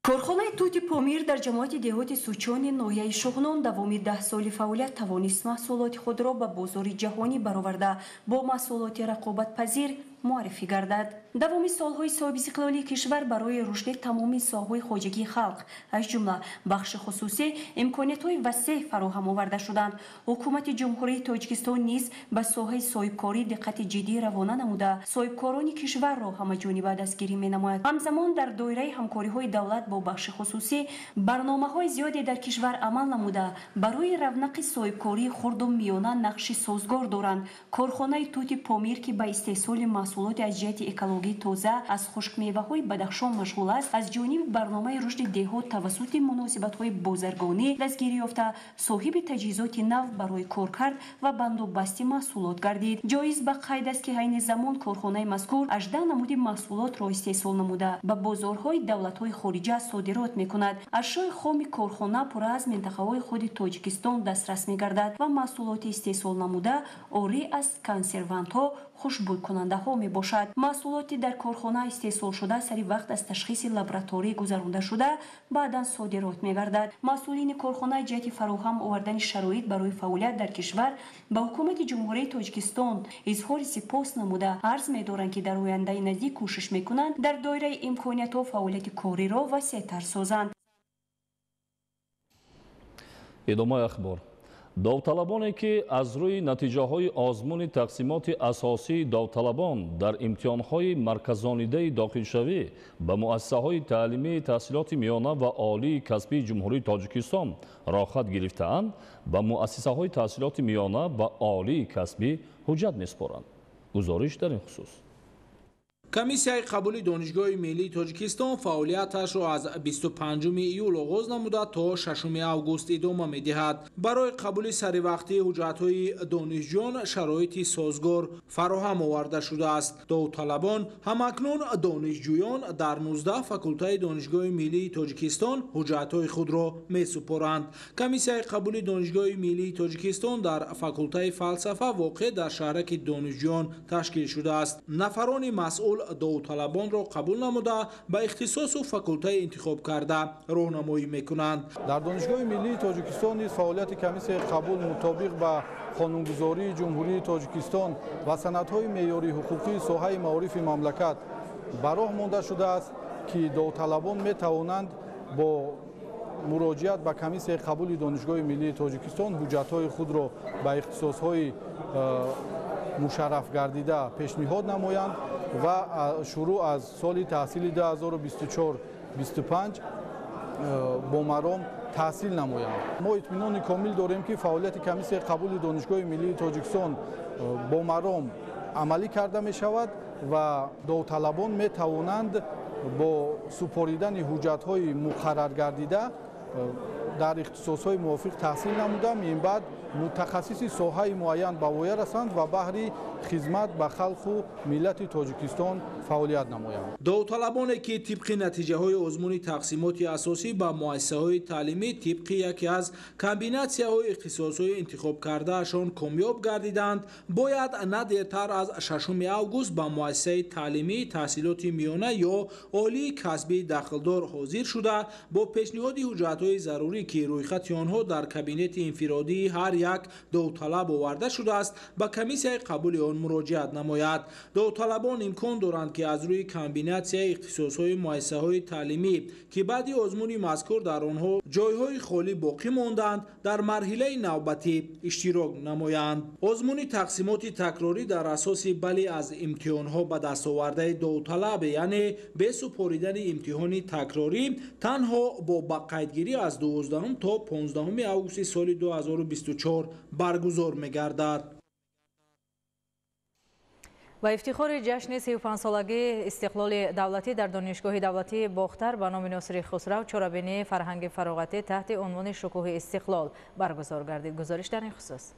F: کارخانه توتی پامیر در جماعت دهات سوچان ناحیه شغنان دوامی 10 سالی فعالیت توانست محصولات خود را به بازار جهانی برآورده با محصولات رقابت پذیر معرفی گردد. دوامی سالهای صاحب استقلالی کشور برای رشد تمامی ساحه‌های خواجگی خلق از جمله بخش خصوصی امکانات‌های وسیع فراهم آورده شدند. حکومت جمهوری تاجیکستان نیز به ساحه صاحبکاری دقت جدی روانه نموده صاحبکاران کشور را همه‌جانبه دستگیری می‌نماید. همزمان در دایره همکاری‌های دولت با بخش خصوصی برنامه‌های زیادی در کشور عمل نموده برای رونق صاحبکاری خرد و میانه نقش سازگار دارند. کارخانه توتی پامیر که به استحصال محصولات از جهت اکولوژی تازه از خشک‌میوه‌های بدخشان مشغول است، از جانب برنامه رشد دهات توسط مناسبت‌های بازرگانی دستگیری یافته صاحب تجهیزات نو برای کارکرد و بندوبست محصولات گردید. جایز به قید است که عین زمان کارخانه مذکور 18 نمود محصولات را استحصال نموده به بازارهای دولت‌های خارجه صادرات می‌کند. اشیاء خام کارخانه پر از منطقه‌های خود تاجیکستان دسترس می‌گردد و محصولات استحصال نموده عاری از کنسروانت‌ها، خوشبو کننده‌ها میباشد. محصولاتی در کارخانه استحصال شده سری وقت از تشخیص لابراتوری گذرانده شده بعدا صادرات میگردد. مسئولین کارخانه جهت فراهم آوردن شرایط برای فعالیت در کشور به حکومت جمهوری تاجیکستان اظهار سپاس نموده عرض می‌دارند که در آینده نزدیک کوشش میکنند در دایره امکانات و فعالیت کاری را وسیع‌تر سازند.
B: ادامه اخبار. داوطلبоне ки аз рӯи натиҷаҳои озмуни тақсимоти асосии давталабон дар имтиҳонҳои марказонидаи дохилшавӣ ба муассисаҳои таълимии таҳсилоти миёна ва олии касбии ҷумҳурии тоҷикистон рохат гирифтаанд, ба муассисаҳои таҳсилоти миёна ва олии касбӣ ҳуҷҷат месупоранд. гузориш дар ин хусус.
L: комиссияи қабули донишгоҳи миллии тоҷикистон фаъолияташро аз 25 июл оғоз намуда то 6 август идома медиҳад. барои қабули саривақтии ҳуҷҷатҳои донишҷӯён шароити созгор фароҳам оварда шудааст. довталабон ҳамакнун донишҷӯён дар 19 факултаи донишгоҳи миллии тоҷикистон ҳуҷҷатҳои худро месупоранд. комиссияи қабули донишгоҳи миллии тоҷикистон дар факултаи фалсафа воқеъ дар шаҳраки донишҷӯён ташкил шудааст. нафарони масъул довталабонро қабул намуда ба ихтисосу факултаи интихоб карда роҳнамоӣ мекунанд.
X: дар донишгоҳи миллии тоҷикистон низ фаъолияти комиссияи қабул мутобиқ ба қонунгузории ҷумҳурии тоҷикистон ва санадҳои меъёрии ҳуқуқии соҳаи маорифи мамлакат ба роҳ монда шудааст ки довталабон метавонанд бо муроҷиат ба комиссияи қабули донишгоҳи миллии тоҷикистон ҳуҷҷатҳои худро ба ихтисосҳои мушарраф гардида пешниҳод намоянд ва шурӯъ аз соли таҳсили 2024-25 бо маром таҳсил намоянд. мо итминони комил дорем ки фаъолияти комиссияи қабули донишгоҳи миллии тоҷикистон бо маром амалӣ карда мешавад ва довталабон метавонанд бо супоридани ҳуҷҷатҳои муқаррар гардида дар ихтисосҳои мувофиқ таҳсил намуда минбаъд мутахассиси соҳаи муайян ба воя расанд ва баҳри хизмат ба халқу миллати тоҷикистон фаъолият намоянд.
L: довталабоне ки тибқи натиҷаҳои озмуни тақсимоти асосӣ ба муассисаҳои таълимӣ тибқи яке аз комбинатсияҳои ихтисосҳои интихоб кардаашон комёб гардиданд, бояд на дертар аз 6 август ба муассисаи таълимии таҳсилоти миёна ё олии касбии дахлдор ҳозир шуда бо пешниҳоди ҳуҷҷатҳои зарурӣ ки рӯйхати онҳо дар кабинети инфиродии ҳар як довталаб оварда шудааст ба комиссияи қабули он муроҷиат намояд. довталабон имкон доранд ки аз рӯи комбинатсияи ихтисосҳои муассисаҳои таълимӣ ки баъди озмуни мазкур дар онҳо ҷойҳои холӣ боқӣ монданд дар марҳилаи навбатӣ иштирок намоянд. озмуни тақсимоти такрорӣ дар асоси бале аз имтиҳонҳо ба дастовардаи довталаб яъне бесупоридани имтиҳони такрорӣ танҳо бо бақайдгирӣ аз 12 то 15 августи соли 2024 баргузор мегардад.
A: با افتخار جشن 35 سالگی استقلال دولتی در دانشگاه دولتی باختر به نام ناصر خسرو چاره‌بینی فرهنگ فراغتی تحت عنوان شکوه استقلال برگزار گردید. گزارش در این خصوص.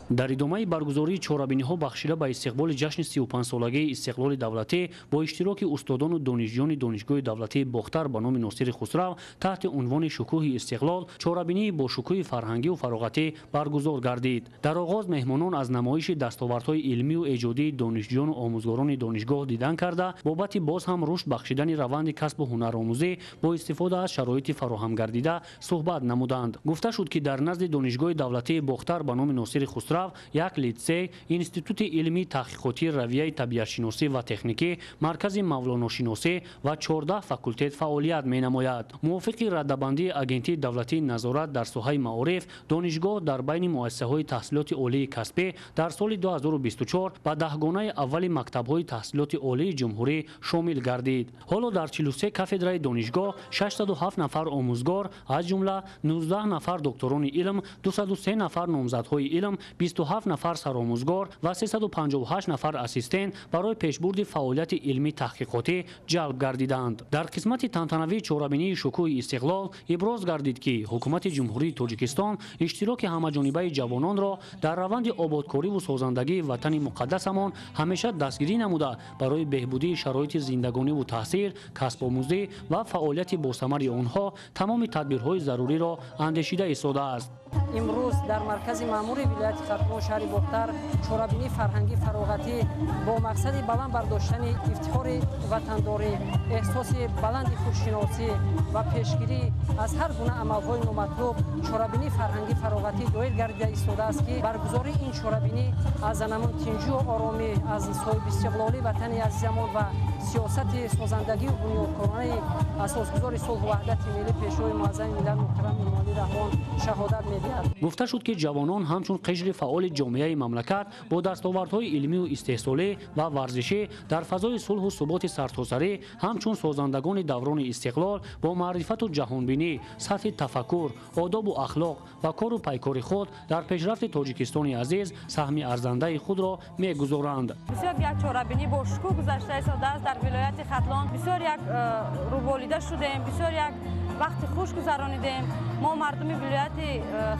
M: дар идомаи баргузории чорабиниҳо бахшида ба истиқболи ҷашни 35-солагии истиқлоли давлатӣ бо иштироки устодону донишҷӯёни донишгоҳи давлатии бохтар ба номи Носири Хусрав таҳти унвони шукӯҳи истиқлол чорабинии бо шукӯҳи фарҳангиву фароғатӣ баргузор гардид. Дар оғоз меҳмонон аз намоиши дастовардҳои илмию эҷодии донишҷӯёну омӯзгорони донишгоҳ дидан карда бобати боз ҳам рушд бахшидани раванди касбу ҳунаромӯзӣ бо истифода аз шароити фароҳам гардида суҳбат намуданд. Гуфта шуд ки дар назди донишгоҳи давлатии бохтар ба номи Носири Хусрав як литсей, институти илмии таҳқиқотии равияи табиатшиносӣ ва техникӣ, маркази мавлоношиносӣ ва 14 факултет фаъолият менамояд. мувофиқи раддабандии агентии давлатии назорат дар соҳаи маориф, донишгоҳ дар байни муассисаҳои таҳсилоти олии касбӣ дар соли 2024 ба 10-гонаи аввали мактабҳои таҳсилоти олии ҷумҳурӣ шомил гардид. ҳоло дар 43 кафедраи донишгоҳ 607 нафар омӯзгор, аз ҷумла 19 нафар докторони илм, 203 нафар номзадҳои илм, 27 нафар саромӯзгор ва 358 нафар ассистент барои пешбурди фаъолияти илмӣ таҳқиқотӣ ҷалб гардиданд. Дар қисмати тантанавии чорабинии шукӯҳи истиқлол иброз гардид ки ҳукумати ҷумҳурии Тоҷикистон иштироки ҳамаҷонибаи ҷавононро дар раванди ободкориву созандагии ватани муқаддасамон ҳамеша дастгирӣ намуда барои беҳбудии шароити зиндагониву таҳсил, касбомӯзӣ ва фаъолияти босамари онҳо тамоми тадбирҳои заруриро андешида истодааст.
U: имрӯз дар маркази маъмури вилояти Хатлон шаҳри Бохтар чорабинии фарҳангӣ фароғатӣ бо мақсади баланд бардоштани ифтихори ватандорӣ, эҳсоси баланди худшиносӣ ва пешгирӣ аз ҳар гуна амалҳои номатлуб чорабинии фарҳангӣ фароғатӣ доир гардида истодааст ки баргузории ин чорабинӣ аз анамон тинҷу оромӣ аз соҳибистиқлолии ватани азизамон ва сиёсати созандагию бунёдкоронаи асосгузори сулҳу ваҳдати миллӣ пешрои муаззами миллат муҳтарам Эмомалӣ Раҳмон шаҳодат медиҳад.
M: гуфта шуд ки ҷавонон ҳамчун қишри фаъоли ҷомеаи мамлакат бо дастовардҳои илмию истеҳсолӣ ва варзишӣ дар фазои сулҳу суботи сартосарӣ ҳамчун созандагони даврони истиқлол бо маърифату ҷаҳонбинӣ, сатҳи тафаккур, одобу ахлоқ ва кору пайкори худ дар пешрафти Тоҷикистони азиз саҳми арзандаи худро мегузоранд.
O: бисёр як чорабинӣ бо шукӯҳ гузашта истодааст дар вилояти Хатлон. бисёр як рӯболида шудем, бисёр як вақти хуш гузаронидем. мо мардуми вилояти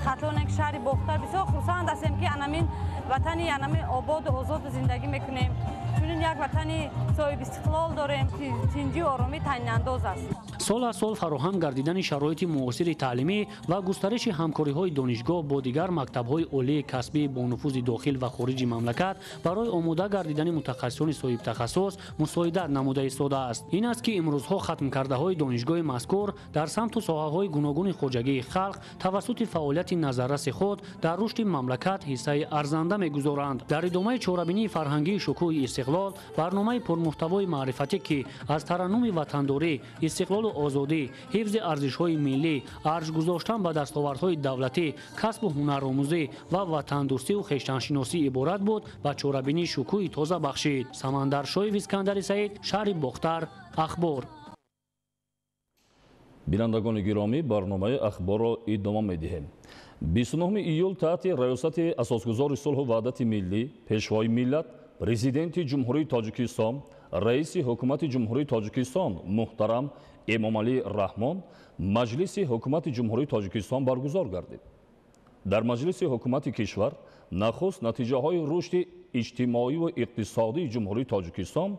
O: Хатлоне ки шаҳри Бохтар бисёр хурсанд ҳастем ки анамин ватани анамин ободу озоду зиндагӣ мекунем. чунин як ватани соҳибистиқлол дорем ки тинҷи оромӣ таъйинандоз аст.
M: сол аз сол фароҳам гардидани шароити муосири таълимӣ ва густариши ҳамкориҳои донишгоҳ бо дигар мактабҳои олии касбӣ бо нуфузи дохил ва хориҷи мамлакат барои омода гардидани мутахассисони соҳибтахассус мусоидат намуда истодааст. ин аст ки имрӯзҳо хатмкардаҳои донишгоҳи мазкур дар самту соҳаҳои гуногуни хоҷагии халқ тавассути фаъолияти назарраси худ дар рушди мамлакат ҳиссаи арзанда мегузоранд. дар идомаи чорабинии фарҳангии шукӯҳи истиқлол барномаи пурмуҳтавои маърифатӣ ки аз тараннуми ватандорӣ, истиқлолу озодӣ, ҳифзи арзишҳои миллӣ, арж гузоштан ба дастовардҳои давлатӣ, касбу ҳунаромӯзӣ ва ватандӯстиву хештаншиносӣ иборат буд ба чорабинии шукӯҳи тоза бахшид. Самандаршоев Искандари Саид, шаҳри Бохтар, ахбор.
B: бинандагони гиромӣ, барномаи ахборро идома медиҳем. 29 июл таҳти раёсати асосгузори сулҳу ваҳдати миллӣ, пешвои миллат, президенти ҷумҳурии Тоҷикистон, раиси ҳукумати ҷумҳурии Тоҷикистон муҳтарам Эмомалӣ Раҳмон маҷлиси ҳукумати ҷумҳурии Тоҷикистон баргузор гардид. дар маҷлиси ҳукумати кишвар нахуст натиҷаҳои рушди иҷтимоиву иқтисодии ҷумҳурии Тоҷикистон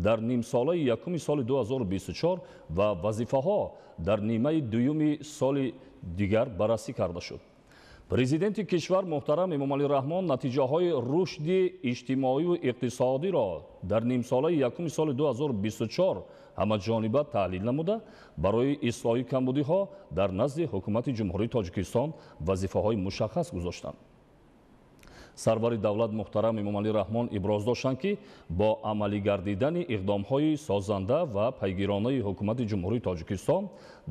B: дар нимсолаи якуми соли 2024 ва вазифаҳо дар нимаи дуюми соли дигар баррасӣ карда шуд. президенти кишвар муҳтарам Эмомалӣ Раҳмон натиҷаҳои рушди иҷтимоиву иқтисодиро дар нимсолаи якуми соли 2024 ҳамаҷониба таҳлил намуда барои ислоҳи камбудиҳо дар назди ҳукумати ҷумҳурии Тоҷикистон вазифаҳои мушаххас гузоштанд. сарвари давлат муҳтарам Эмомалӣ Раҳмон иброз доштанд ки бо амалӣ гардидани иқдомҳои созанда ва пайгиронаи ҳукумати ҷумҳурии Тоҷикистон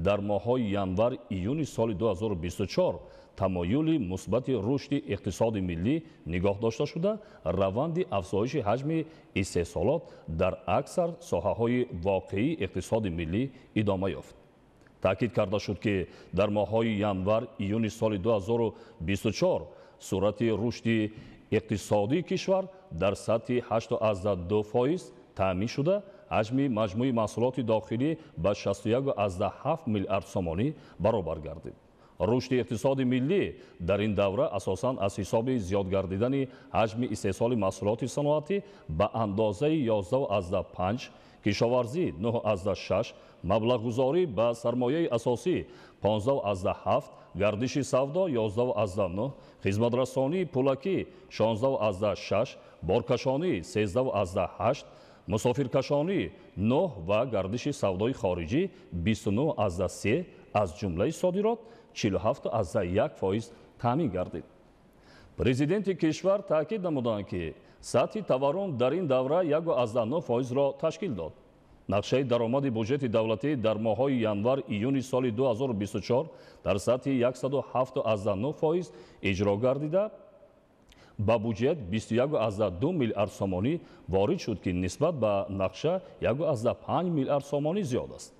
B: дар моҳҳои январ-июни соли 2024 тамоюли мусбати рушди иқтисоди миллӣ нигоҳ дошта шуда раванди афзоиши ҳаҷми истеҳсолот дар аксар соҳаҳои воқеии иқтисоди миллӣ идома ёфт. таъкид карда шуд ки дар моҳҳои январ-июни соли 2024 суръати рушди иқтисодии кишвар дар сатҳи 8.2% таъмин шуда ҳаҷми маҷмӯи маҳсулоти дохилӣ ба 61.7 миллиард сомонӣ баробар гардид. رشد اقتصاد ملی در این دوره اساساً از حساب زیاد گردیدن حجم استحصال محصولات صنعتی به اندازه 11.5، کشاورزی 9.6، مبلغ گذاری به سرمایه اساسی 15.7، گردش سودا 11.9، خدمت رسانی پولکی 16.6، بارکشانی 13.8، مسافرکشانی 9 و گردش سودای خارجی 29.3 از جمله صادرات 47.1% تامین گردید. پرزیدنت کشور تاکید نمودند که سطح تورم در این دوره 1.9% را تشکیل داد. نقشه درآمد بودجت دولتی در ماه‌های ینور ایون سال 2024 در سطح 107.9% اجرا گردیده با بودجت 21.2 میلیارد سومانی وارد شد که نسبت به نقشه 1.5 میلیارد سومانی زیاد است.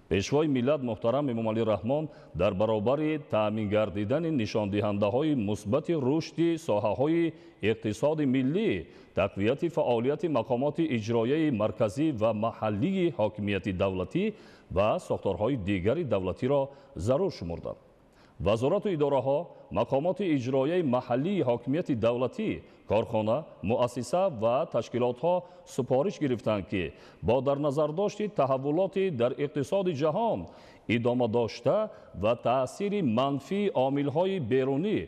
B: پیشوای ملت محترم امامعلی رحمان در برابر تامین گردیدن نشاندهنده‌های مثبت رشد ساحه‌های اقتصاد ملی، تقویت فعالیت مقامات اجرایی مرکزی و محلی حاکمیت دولتی و ساختارهای دیگر دولتی را ضرور شمردند. وزارت و اداره‌ها، مقامات اجرایی محلی حاکمیت دولتی، کارخانه، مؤسسه و تشکیلات‌ها سپارش گرفتند که با در نظر داشت تحولات در اقتصاد جهان ادامه داشته و تأثیر منفی عامل‌های بیرونی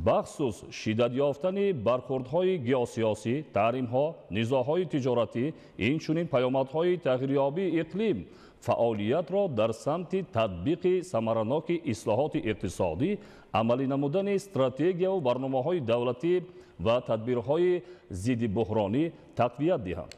B: بخصوص شدت یافتن برخوردهای گیوسیاسی، تحریم‌ها، نزاع‌های تجارتی، اینچنین پیامدهای تغییریابی اقلیم فعالیت را در سمت تطبیق ثمرناک اصلاحات اقتصادی، عملی نمودن استراتژی و برنامه‌های دولتی و تدبیرهای ضد بحرانی تقویت دهند.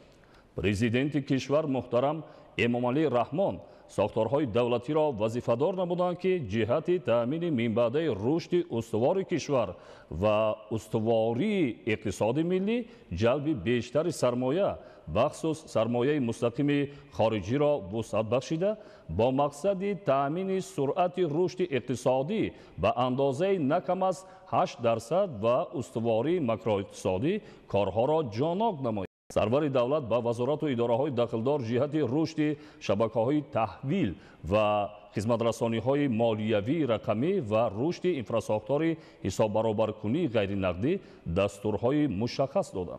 B: پرزیدنت کشور محترم امامعلی رحمان ساختارهای دولتی را وظیفه‌دار نمودند که جهت تأمین منبع رشد استوار کشور و استواری اقتصاد ملی جلب بیشتر سرمایه بخصوص سرمایه مستقیم خارجی را وسعت بخشیده با مقصد تأمین سرعت رشد اقتصادی به اندازه نکم از 8% و استواری ماکرواقتصادی کارها را جانب نماید. سرور دولت با وزارت و اداره‌های داخلدار جهت رشد شبکه‌های تحویل و خدمت‌رسانی‌های مالیوی رقمی و رشد انفراساختار حساب برابرکنی غیر نقدی دستورهای مشخص دادند.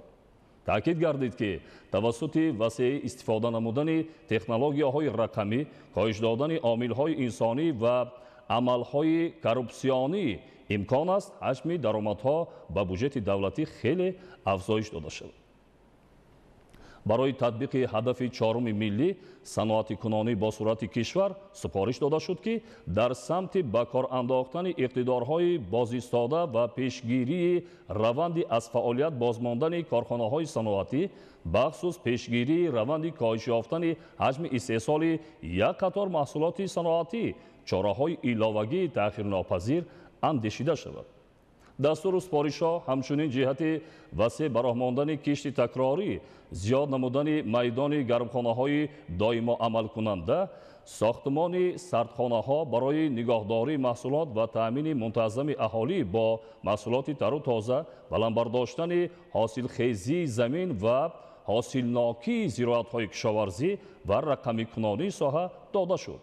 B: تأکید گردید که توسط وسیع استفاده نمودن تکنولوژی‌های رقمی، کاهش دادن عامل‌های انسانی و عمل‌های کورپسیونی امکان است حجم درآمدها به بودجت دولتی خیلی افزایش داده شود. برای تطبیق هدف چهارم ملی صنعت کنونی با صورت کشور سپارش داده شد که در سمت به کار انداختن اقتدارهای بازایستاده و پیشگیری روند از فعالیت بازماندن کارخانه‌های صنعتی بخصوص پیشگیری روند کاهش یافتن حجم استحصال یک قطار محصولات صنعتی چاره‌های علاوگی تأخیرناپذیر اندیشیده شود. دستور سپارش‌ها همچنین جهت وسیع به راه ماندن کشت تکراری، زیاد نمودن میدان گرمخانه‌های دائما عمل کننده، ساختمان سردخانه‌ها برای نگهداری محصولات و تأمین منتظم اهالی با محصولات تر و تازه، بلند برداشتن حاصلخیزی زمین و حاصلناکی زراعت‌های کشاورزی و رقمی کنانی ساحه داده شد.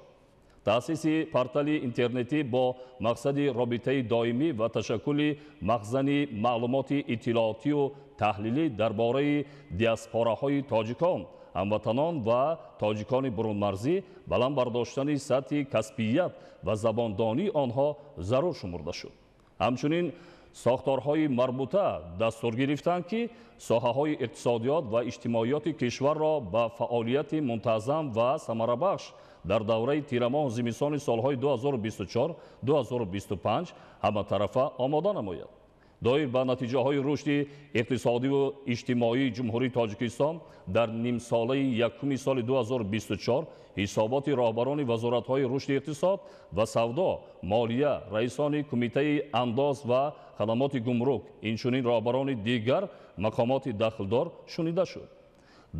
B: تأسیس پورتال اینترنتی با مقصد رابطه دائمی و تشکل مخزن معلومات اطلاعاتی و تحلیلی درباره دیاسپوراهای تاجیکان، هموطنان و تاجیکان برونمرزی، بلند برداشتن سطح کسبیت و زباندانی آنها ضرور شمرده شد. همچنین ساختارهای مربوطه دستور گرفتند که ساحه‌های اقتصادیات و اجتماعیات کشور را به فعالیت منتظم و ثمره‌بخش در دوره تیرماه زمستان سالهای 2024-2025 همه طرفه آماده نماید. دایر به نتیجه های رشد اقتصادی و اجتماعی جمهوری تاجیکستان در نیم ساله یکم سال 2024 حسابات راهبران وزارت های رشد اقتصاد و سودا، مالیه، رئیسان کمیته انداز و خدمات گمرک، اینچنین راهبران دیگر مقامات داخلدار شنیده شد.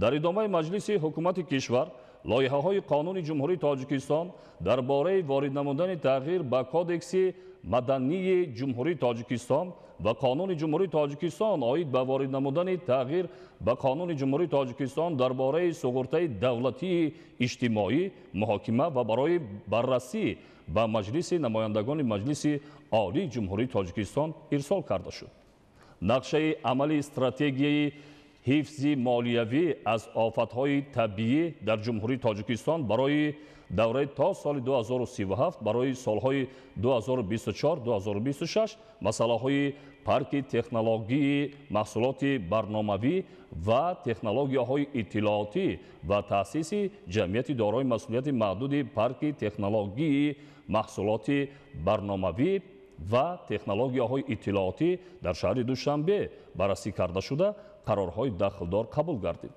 B: در ادامه مجلس حکومت کشور لایحه‌های قانون جمهوری تاجیکستان درباره وارد نمودن تغییر به کودکس مدنی جمهوری تاجیکستان و قانون جمهوری تاجیکستان آید به وارد نمودن تغییر به قانون جمهوری تاجیکستان درباره سقوط دولتی اجتماعی محاکمه و برای بررسی ба маҷлиси намояндагони маҷлиси олии ҷумҳурии тоҷикистон ирсол карда шуд. нақшаи амалии стратегияи ҳифзи молиявӣ аз офатҳои табиӣ дар ҷумҳурии тоҷикистон барои давраи то соли 2037 барои солҳои 2024-2026 масъалаҳои парки технологии маҳсулоти барномавӣ ва технологияҳои иттилоотӣ ва таъсиси ҷамъияти дорои масъулияти маҳдуди парки технологии маҳсулоти барномавӣ ва технологияҳои иттилоотӣ дар шаҳри душанбе баррасӣ карда шуда қарорҳои дахлдор қабул гардид.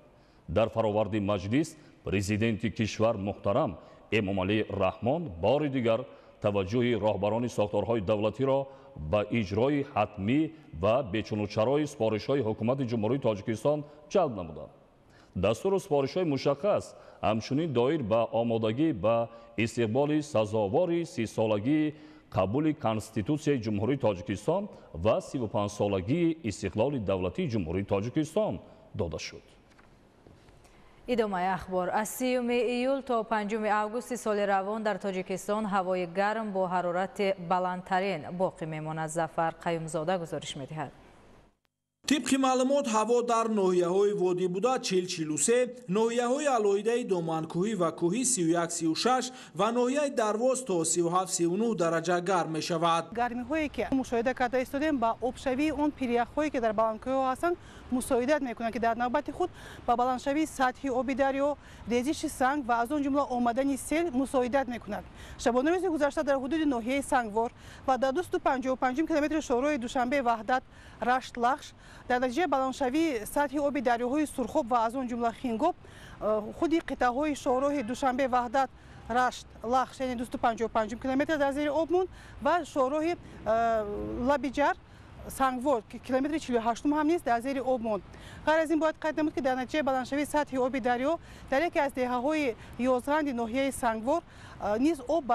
B: дар фароварди маҷлис президенти кишвар муҳтарам эмомалӣ раҳмон бори дигар таваҷҷӯҳи роҳбарони сохторҳои давлатиро ба иҷрои ҳатмӣ ва бечунучарои сипоришҳои ҳукумати ҷумҳурии тоҷикистон ҷалб намуданд. дастуру сипоришҳои мушаххас ҳамчунин доир ба омодагӣ ба истиқболи сазовори 30-солагии қабули конститутсияи ҷумҳурии тоҷикистон ва 35-солагии истиқлоли давлатии ҷумҳурии тоҷикистон дода шуд.
A: идомаи ахбор. аз 30 июл то 5 августи соли равон дар тоҷикистон ҳавои гарм бо ҳарорати баландтарин боқӣ мемонад. зафар қаюмзода гузориш медиҳад.
L: طبق معلومات هوا در ناحیه‌های وادی بوده 40-43 ناحیه‌های علایده دامنکوهی و کوهی 31-36 و ناحیه درواز تا 37-39 درجه گرم می شود.
P: گرمی‌هایی که مشاهده کرده استادیم با آبشوی اون پیریخ‌هایی که در بلندکوه‌ها هستند مساعدت میکنند که در نوبت خود با بلندشوی سطح آب دریا، ریزش سنگ و از آن جمله آمدن سیل مساعدت میکنند. شبانه روز گذشته در حدود ناحیه سنگوار و در 255 کیلومتر شهرهای دوشنبه وحدت، رشت، لخش در نتیجه بلندشوی سطح آب دریاهای سرخاب و از آن جمله خینگاب خود قطعه‌های شهرهای دوشنبه وحدت، رشت، لخش یعنی 255 کیلومتر در زیر آب موند و شهرهای لبیجر، سنگوار که کیلومتر 48 هم نیست در زیر آب موند. غیر از این باید قید نمود که در نتیجه بلندشوی سطح آب دریا در یکی از دهه‌های یازغند ناحیه سنگوار نیز آب به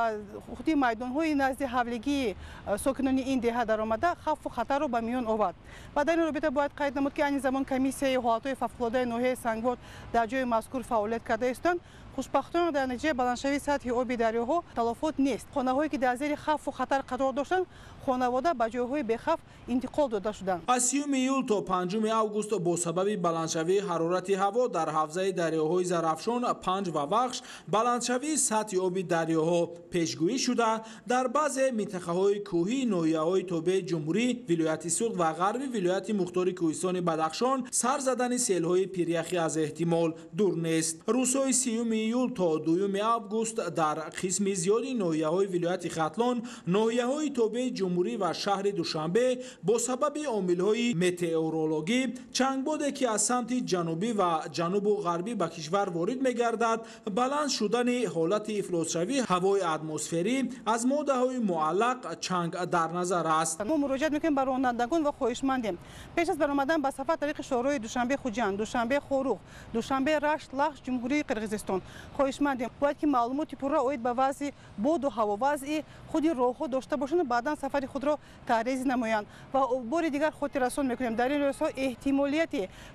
P: خود میدان‌های نزد حوالگی ساکنان این دهه در آمده خوف و خطر را به میان آورد. و در این رابطه باید قید نمود که این زمان کمیسیه حالت‌های فوق‌العاده ناحیه سنگوار در جای مذکور فعالیت کرده استند. خوشبختانه در نتیجه بلندشوی سطح آب دریاها تلفات نیست. خانه‌هایی که در زیر خوف و خطر قرار داشتند خانواده به جایهای بی‌خوف انتقال داده شدند.
L: از 30 ایول تا 5 آگوست با سبب بلندشوی حرارت هوا در حوزه دریاهای زرافشان، پنج و وخش بلندشوی سطح آب دریاها پیشگویی شده در بعضی منطقه‌های کوهی ناحیه‌های توبه جمهوری، ولایت سوق و غربی ولایت مختار کوهستان بدخشان سر زدن سیل‌های پیریخی از احتمال دور نیست. روزهای 30 ایول تا 2 آگوست در قسم زیادی ناحیه‌های ولایت ختلان، ناحیه‌های توبه جمهوری و شهر دوشنبه با سبب عامل‌های متئورولوژی چنگبادی که از سمت جنوبی و جنوب و غربی به کشور وارد می‌گردد، بلند شدن حالت افلاس‌شوی هوای اتمسفری از ماده‌های معلق چنگ در نظر است.
P: ما مراجعه می‌کنیم به رانندگان و خواهشمندیم پیش از برآمدن به سفر طریق شهرهای دوشنبه خوجند، دوشنبه خوروغ، دوشنبه رشت، لخش، جمهوری قرقیزستان خواهشمندیم باید که معلومات پورا اوید به وضع باد و هوا وضع خود راه‌ها داشته باشند بعداً سفر خود را تعریض نمایند. و بار دیگر خاطر رسان می‌کنیم در این روزها احتمالیت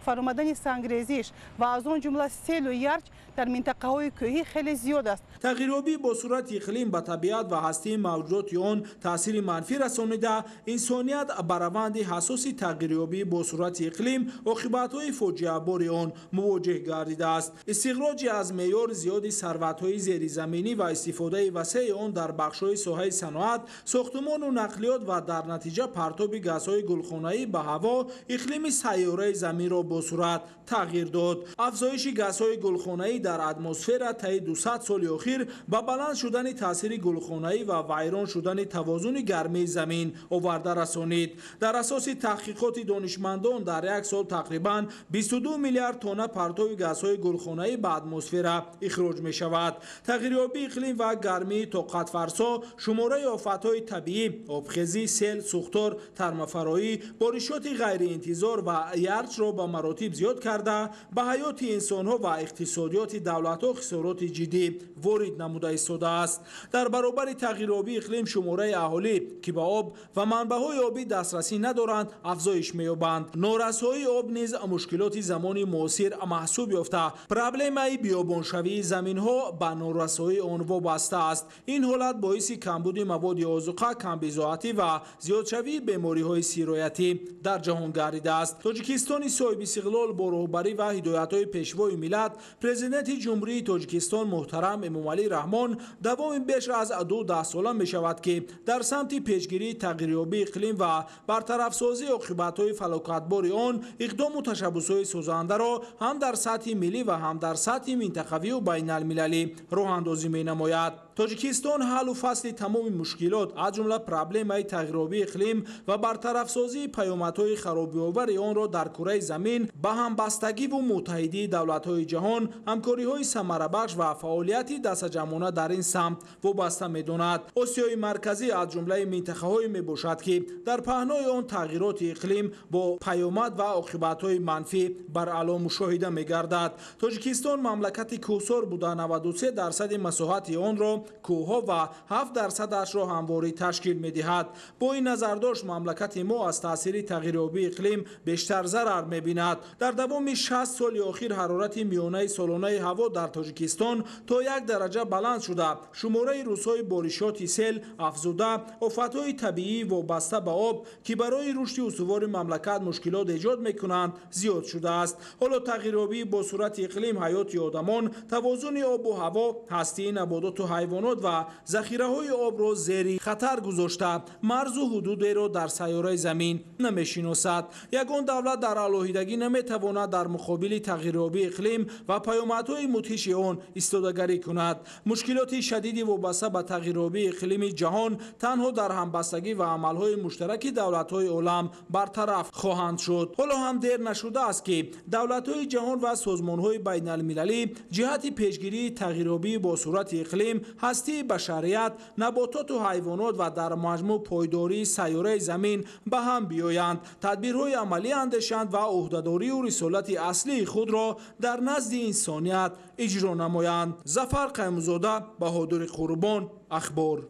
P: فرآمدن سنگریزش و از آن جمله سیل و یرچ در منطقه‌های کوهی خیلی زیاد است.
L: تغییرابی با صورت اقلیم به طبیعت و هستی موجودات آن تاثیر منفی رسانیده، انسانیت بر روند حساس تغییرابی با صورت اقلیم عاقبت‌های فاجعه بار آن مواجه گردیده است. استخراج از معیار زیاد ثروت‌های زیرزمینی و استفاده وسیع آن در بخش‌های ساحه صنعت، ساختمان و نقلیات و در نتیجه پرتاب گازهای گلخانه‌ای به هوا اقلیم سیاره زمین را با صورت تغییر داد. افزایش گازهای گلخانه‌ای در اتمسفر طی 200 سال اخیر با بلند شدن تاثیر گلخانه‌ای و ویران شدن توازن گرمی زمین آورده رسانید. در اساس تحقیقات دانشمندان در یک سال تقریباً 22 میلیارد تن پرتاب گازهای گلخانه‌ای به اتمسفر اخراج می شود. تغییرابی اقلیم و گرمی طاقت فرسا شماره آفت‌های طبیعی، آبخیزی، سیل، سوختار، گرمافرایی بارشات غیرانتظار و یرچ را به مراتب زیاد کرده به حیات انسانها و اقتصادیات دولت‌ها خسارات جدی وارد نموده ایستاده است. در برابر تغییر آبی اقلیم شماره اهالی که به آب و منبع‌های آبی دسترسی ندارند افزایش می‌یابند. نارسایی آب نیز مشکلات زمانی معاصر محسوب یافته. پرابلم بیابانشوی زمین‌ها به نارسایی آن وابسته است. این حالت باعث کمبود مواد آذوقه، کمبزاعتی و زیادشوی بیماری‌های سیرایتی در جهان گردیده است. تاجیکستان صاحب استقلال با رهبری و هدایت‌های پیشوای ملت پرزیدنت جمهوری تاجیکستان محترم امامعلی رحمان دوام بیش از 2 ساله می‌شود که در سمت پیشگیری تغییریابی اقلیم و برطرف سازی عاقبت‌های فلاکتبار آن اقدام و تشبس‌های سازنده را هم در سطح ملی و هم در سطح منطقوی و بین المللی راه اندازی می‌نماید. تاجیکستان حل و فصل تمام مشکلات از جمله پرابلم تغییریابی اقلیم و برطرف سازی پیامدهای خرابی‌آور آن را در کره زمین به همبستگی و متحدی دولت‌های جهان، همکاری‌های ثمره‌بخش و فعالیت دستجمعانه در این سمت وابسته می‌داند. آسیای مرکزی از جمله منطقه‌هایی میباشد که در پهنای آن تغییرات اقلیم با پیامد و عاقبت‌های منفی بر علا مشاهده می‌گردد. تاجیکستان مملکتی کوهسار بوده 93% مساحت آن را کوه‌ها و 7% را همواری تشکیل می‌دهد. با این نظرداشت مملکت ما از تاثیر تغییریابی اقلیم بیشتر ضرر می‌بیند. در دوام 60 سال اخیر حرارت میانه سالانه هوا در تاجیکستان تا 1 درجه بلند شده. شماره روزهای بارشات سیل افزوده، آفت‌های طبیعی وابسته به آب که برای رشد استوار مملکت مشکلات ایجاد می‌کنند زیاد شده است. حالا تغییریابی با صورت اقلیم حیات آدمان، توازن آب و هوا، هستی نباتات و حیوانات و ذخیره‌های آب را زیر خطر گذاشته. مرز و حدود را در سیاره زمین نمی‌شناسد. یگان دولت در علیحدگی نمی‌تواند در مقابل تغییریابی اقلیم و پیامدهای مدهش آن ایستادگی کند. مشکلات شدیدی وابسته به تغییریابی اقلیم جهان تنها در همبستگی و عمل‌های مشترک دولت‌های عالم برطرف خواهند شد. حالا هم دیر نشده است که دولت‌های جهان و سازمان‌های بین‌المللی جهت پیشگیری تغییریابی با صورت اقلیم، هستی بشریت، نباتات و حیوانات و در مجموع پایداری سیاره زمین به هم بیایند، تدبیرهای عملی اندیشند و عهده‌داری و رسالت اصلی خود را در نزد انسانیت اجرا نمایند. ظفر قیمزاده، بهادر قربان، اخبار.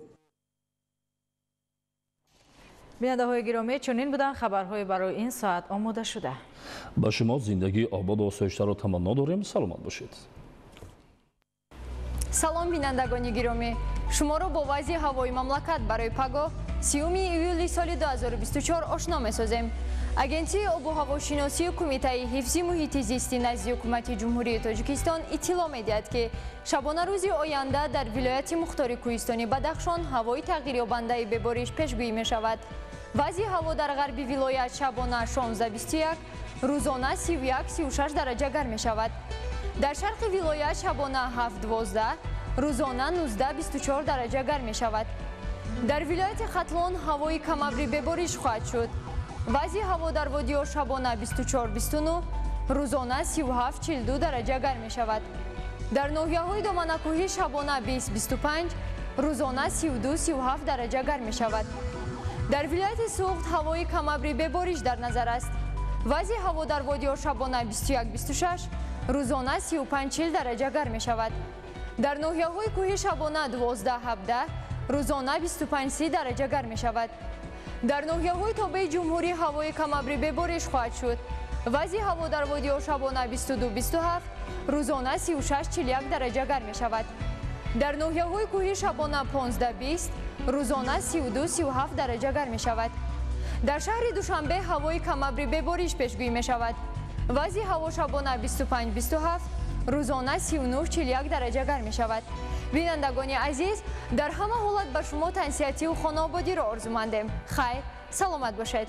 A: بیننده‌های گرامی، چنین بودن خبرهای برای این ساعت آماده شده.
B: با شما زندگی آباد و آسایش‌تر را تمنا داریم. سلامت باشید.
Q: салом бинандагони гиромӣ, шуморо бо вазъи ҳавои мамлакат барои пагоҳ 3 июли соли 2024 ошно месозем. агентияи обу ҳавошиносию кумитаи ҳифзи муҳити зисти назди ҳукумати ҷумҳурии тоҷикистон иттилоъ медиҳад ки шабона рӯзи оянда дар вилояти мухтори кӯҳистони бадахшон ҳавои тағйирёбандаи бебориш пешгӯӣ мешавад. вазъи ҳаво дар ғарби вилоят шабона 16-21, рӯзона 31-36 дараҷа гарм мешавад. дар шарқи вилоят шабона 7-12, рӯзона 19-24 дараҷа гарм мешавад. дар вилояти хатлон ҳавои камабри бебориш хоҳад шуд. вазъи ҳаво дар водиҳо шабона 24-29, рӯзона 37-42 дараҷа гарм мешавад. дар ноҳияҳои доманакӯҳӣ шабона 20-25, рӯзона 32-37 дараҷа гарм мешавад. дар вилояти суғд ҳавои камабри бебориш дар назар аст. вазъи ҳаво дар водиҳо шабона 21-26, рӯзона 35-40 дараҷа гарм мешавад. дар ноҳияҳои кӯҳӣ шабона 12-17, рӯзона 25-30 дараҷа гарм мешавад. дар ноҳияҳои тобаи ҷумҳурӣ ҳавои камабри бебориш хоҳад шуд. вазъи ҳаво дар водиҳо шабона 22-27, рӯзона 36-41 дараҷа гарм мешавад. дар ноҳияҳои кӯҳӣ шабона 15-20, рӯзона 32-37 дараҷа гарм мешавад. дар шаҳри душанбе ҳавои камабри бебориш пешгӯӣ мешавад. вазъи ҳаво шабона 25-27, рӯзона 39-41 дараҷа гарм мешавад. бинандагони азиз, дар ҳама ҳолат ба шумо тансиҳативу хонаободиро орзумандем. хайр, саломат бошед.